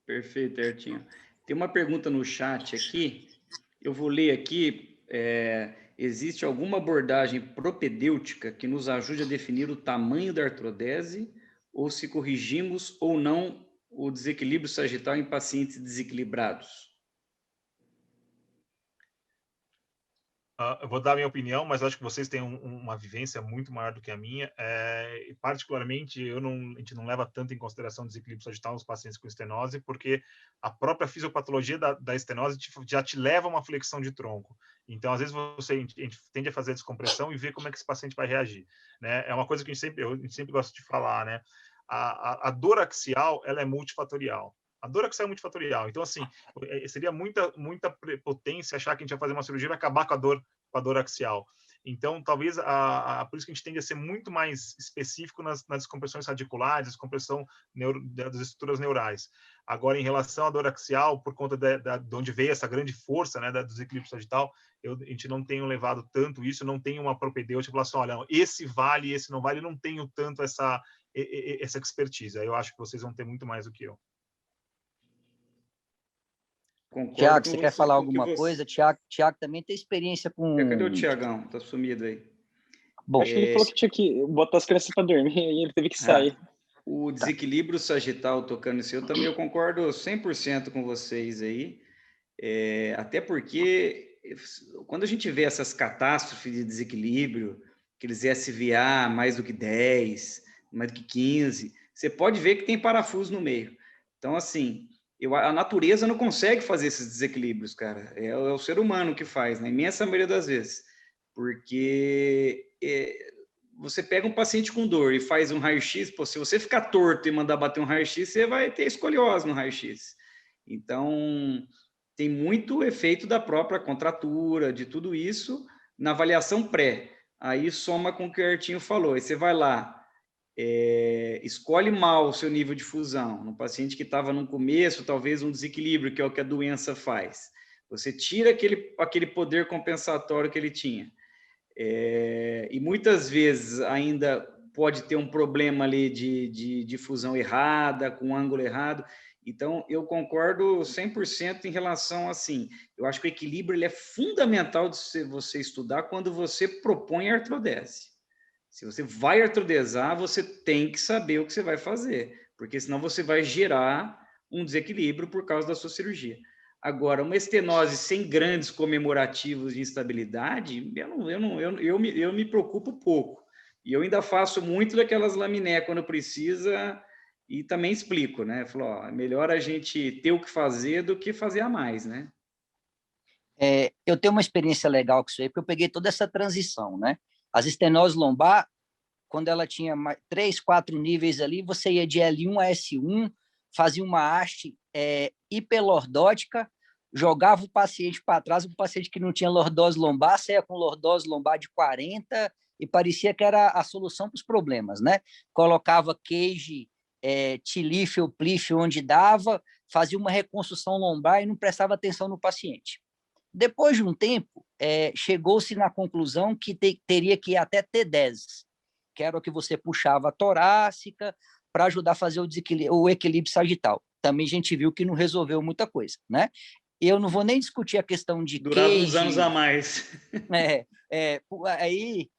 Perfeito, Hertinho. Tem uma pergunta no chat aqui, eu vou ler aqui. Existe alguma abordagem propedêutica que nos ajude a definir o tamanho da artrodese, ou se corrigimos ou não o desequilíbrio sagital em pacientes desequilibrados? Eu vou dar a minha opinião, mas acho que vocês têm uma vivência muito maior do que a minha. Particularmente, a gente não leva tanto em consideração o desequilíbrio sagital nos pacientes com estenose, porque a própria fisiopatologia da estenose já te leva a uma flexão de tronco. Então, às vezes, a gente tende a fazer a descompressão e ver como é que esse paciente vai reagir, né? É uma coisa que a gente sempre gosta de falar, né? A dor axial, ela é multifatorial. A dor axial é multifatorial. Então, assim, seria muita potência achar que a gente vai fazer uma cirurgia e vai acabar com a dor axial. Então, talvez, por isso que a gente tende a ser muito mais específico nas descompressões radiculares, descompressão das estruturas neurais. Agora, em relação à dor axial, por conta de onde veio essa grande força, né, do desequilíbrio sagital, a gente não tem levado tanto isso, não tem uma propedêutica, falar assim, olha, esse vale, esse não vale, não tenho tanto essa expertise. Aí eu acho que vocês vão ter muito mais do que eu. Tiago, você quer falar alguma coisa? Tiago também tem experiência com... Cadê o Tiagão? Tá sumido aí. Bom, acho que ele falou que tinha que botar as crianças para dormir e ele teve que sair. O desequilíbrio sagital, tocando isso, eu concordo 100% com vocês aí, até porque quando a gente vê essas catástrofes de desequilíbrio, aqueles SVA mais do que 10, mais do que 15, você pode ver que tem parafuso no meio. Então, assim, a natureza não consegue fazer esses desequilíbrios, cara. É o ser humano que faz, na imensa maioria das vezes. Porque você pega um paciente com dor e faz um raio-x, pô, se você ficar torto e mandar bater um raio-x, você vai ter escoliose no raio-x. Então, tem muito efeito da própria contratura, de tudo isso, na avaliação pré. Aí soma com o que o Artinho falou. Aí você vai lá, escolhe mal o seu nível de fusão. No paciente que estava no começo, talvez um desequilíbrio, que é o que a doença faz. Você tira aquele poder compensatório que ele tinha. E muitas vezes ainda pode ter um problema ali de fusão errada, com ângulo errado. Então, eu concordo 100% em relação assim. Eu acho que o equilíbrio ele é fundamental de você estudar quando você propõe artrodese. Se você vai artrodesar, você tem que saber o que você vai fazer, porque senão você vai gerar um desequilíbrio por causa da sua cirurgia. Agora, uma estenose sem grandes comemorativos de instabilidade, eu me preocupo pouco. E eu ainda faço muito daquelas laminé quando precisa e também explico, né? Falo, ó, é melhor a gente ter o que fazer do que fazer a mais, né? Eu tenho uma experiência legal com isso aí, porque eu peguei toda essa transição, né? As estenoses lombar, quando ela tinha 3, 4 níveis ali, você ia de L1 a S1, fazia uma haste hiperlordótica, jogava o paciente para trás, o paciente que não tinha lordose lombar, saía com lordose lombar de 40, e parecia que era a solução para os problemas, né? Colocava cage, tilífio, plífio onde dava, fazia uma reconstrução lombar e não prestava atenção no paciente. Depois de um tempo, chegou-se na conclusão que teria que ir até T10, que era o que você puxava a torácica para ajudar a fazer o equilíbrio sagital. Também a gente viu que não resolveu muita coisa, né? Eu não vou nem discutir a questão de durava uns anos a mais. Aí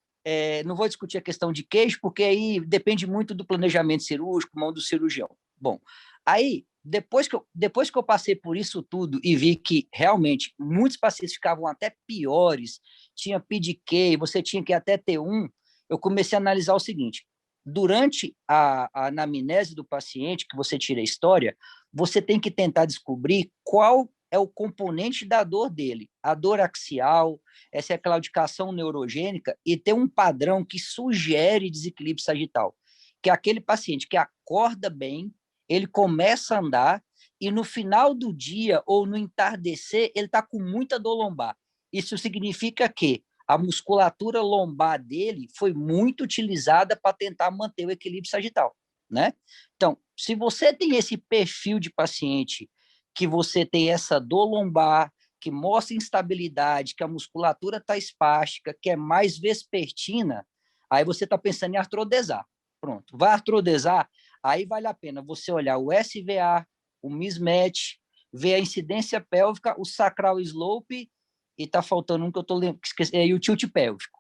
não vou discutir a questão de queijo, porque aí depende muito do planejamento cirúrgico, mão do cirurgião. Bom, aí depois que eu passei por isso tudo e vi que realmente muitos pacientes ficavam até piores, tinha PDQ, você tinha que ir até T1, eu comecei a analisar o seguinte: durante a anamnese do paciente, que você tira a história, você tem que tentar descobrir qual é o componente da dor dele, a dor axial, essa é a claudicação neurogênica, e ter um padrão que sugere desequilíbrio sagital, que é aquele paciente que acorda bem, ele começa a andar e no final do dia ou no entardecer ele está com muita dor lombar. Isso significa que a musculatura lombar dele foi muito utilizada para tentar manter o equilíbrio sagital, né? Então, se você tem esse perfil de paciente que você tem essa dor lombar, que mostra instabilidade, que a musculatura está espástica, que é mais vespertina, aí você está pensando em artrodesar. Pronto, vai artrodesar, aí vale a pena você olhar o SVA, o mismatch, ver a incidência pélvica, o sacral slope, e está faltando um que eu estou esquecendo, e o tilt pélvico.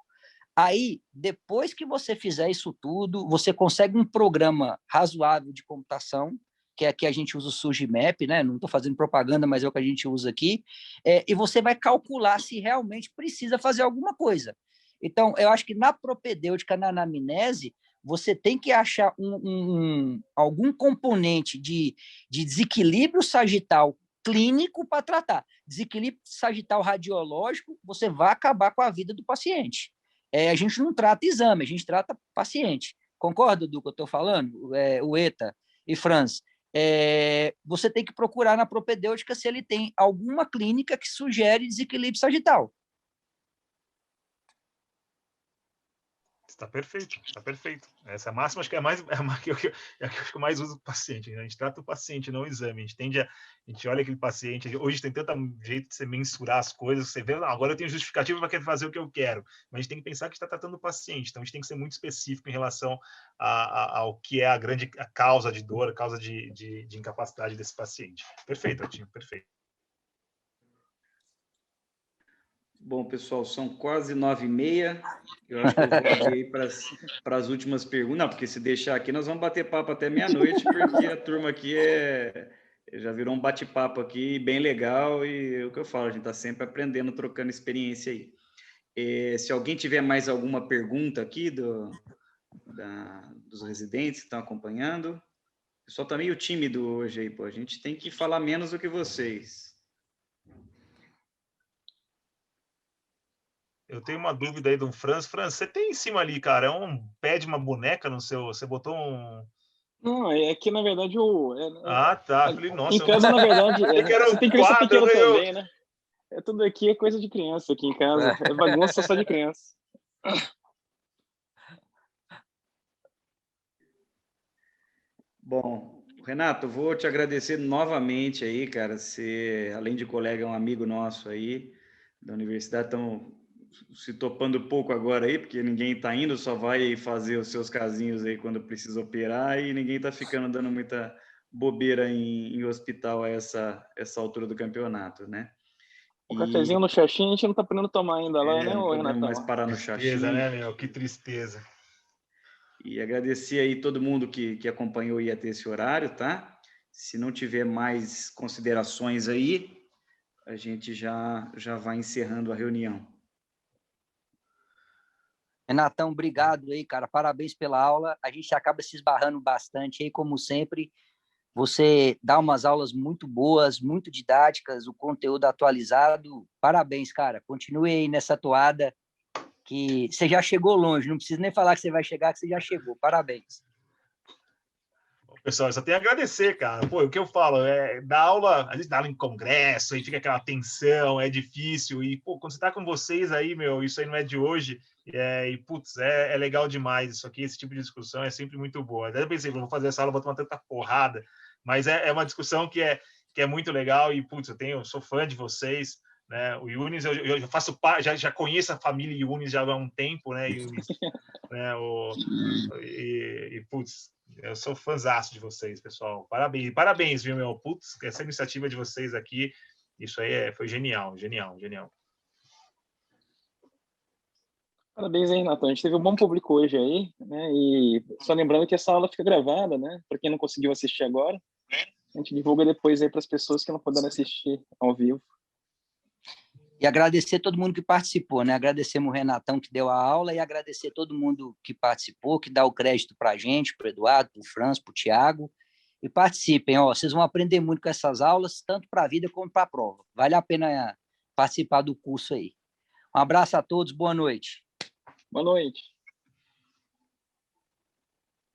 Aí, depois que você fizer isso tudo, você consegue um programa razoável de computação, que é aqui a gente usa o Surgimap, né? Não estou fazendo propaganda, mas é o que a gente usa aqui, e você vai calcular se realmente precisa fazer alguma coisa. Então, eu acho que na propedêutica, na anamnese, você tem que achar algum componente de desequilíbrio sagital clínico para tratar. Desequilíbrio sagital radiológico, você vai acabar com a vida do paciente. A gente não trata exame, a gente trata paciente. Concorda do que eu estou falando? O ETA e Franz? Você tem que procurar na propedêutica se ele tem alguma clínica que sugere desequilíbrio sagital. Está perfeito, está perfeito. Essa máxima acho que é a que eu mais uso do paciente, né? A gente trata o paciente, não o exame. A gente olha aquele paciente. Hoje tem tanto jeito de você mensurar as coisas, você vê, não, agora eu tenho justificativa para fazer o que eu quero. Mas a gente tem que pensar que está tratando o paciente, então a gente tem que ser muito específico em relação ao que é a causa de dor, a causa de incapacidade desse paciente. Perfeito, Artinho, perfeito. Bom, pessoal, são quase 9h30. Eu acho que eu vou abrir para as últimas perguntas. Não, porque se deixar aqui, nós vamos bater papo até meia-noite, porque a turma aqui é já virou um bate-papo aqui bem legal e é o que eu falo, a gente está sempre aprendendo, trocando experiência aí. Se alguém tiver mais alguma pergunta aqui dos residentes que estão acompanhando, o pessoal está meio tímido hoje aí, pô. A gente tem que falar menos do que vocês. Eu tenho uma dúvida aí do Franz. Franz, você tem em cima ali, cara, é um pé de uma boneca no seu... Você botou um... Não, é que, na verdade, Ah, tá. Falei, nossa... em casa, na verdade, você tem criança pequena também, né? Tudo aqui é coisa de criança aqui em casa. É bagunça só de criança. Bom, Renato, vou te agradecer novamente aí, cara. Você, além de colega, é um amigo nosso aí da universidade. Estão se topando pouco agora aí, porque ninguém está indo, só vai fazer os seus casinhos aí quando precisa operar e ninguém está ficando dando muita bobeira em hospital a essa altura do campeonato, né? O cafezinho no xaxim a gente não está podendo tomar ainda lá, né, não podemos Renatão? mais parar no xaxim. Tristeza, né, meu? Que tristeza. E agradecer aí todo mundo que acompanhou aí até esse horário, tá? Se não tiver mais considerações aí, a gente já vai encerrando a reunião. Renatão, obrigado aí, cara. Parabéns pela aula. A gente acaba se esbarrando bastante aí, como sempre. Você dá umas aulas muito boas, muito didáticas, o conteúdo atualizado. Parabéns, cara. Continue aí nessa toada, que você já chegou longe. Não precisa nem falar que você vai chegar, que você já chegou. Parabéns. Pessoal, eu só tenho a agradecer, cara. Pô, o que eu falo é dar aula, a gente dá aula em congresso, aí fica aquela tensão, é difícil. E, pô, quando você tá com vocês aí, meu, isso aí não é de hoje. Putz, é legal demais isso aqui, esse tipo de discussão é sempre muito boa. Até eu pensei, vou fazer essa aula, vou tomar tanta porrada. Mas é uma discussão que é muito legal e, putz, eu sou fã de vocês. Né? O Yunis, eu já faço parte, já conheço a família Yunis já há um tempo, né, Yunis? Né? Putz, eu sou fãzaço de vocês, pessoal. Parabéns, viu, meu? Putz, essa iniciativa de vocês aqui, isso aí foi genial. Parabéns aí, Renatão. A gente teve um bom público hoje aí, né? E só lembrando que essa aula fica gravada, né? Para quem não conseguiu assistir agora, a gente divulga depois aí para as pessoas que não puderam assistir ao vivo. E agradecer todo mundo que participou, né? Agradecemos o Renatão que deu a aula e agradecer todo mundo que participou, que dá o crédito para a gente, para o Eduardo, para o Franz, para o Thiago. E participem, ó, vocês vão aprender muito com essas aulas, tanto para a vida como para a prova. Vale a pena participar do curso aí. Um abraço a todos, boa noite. Boa noite.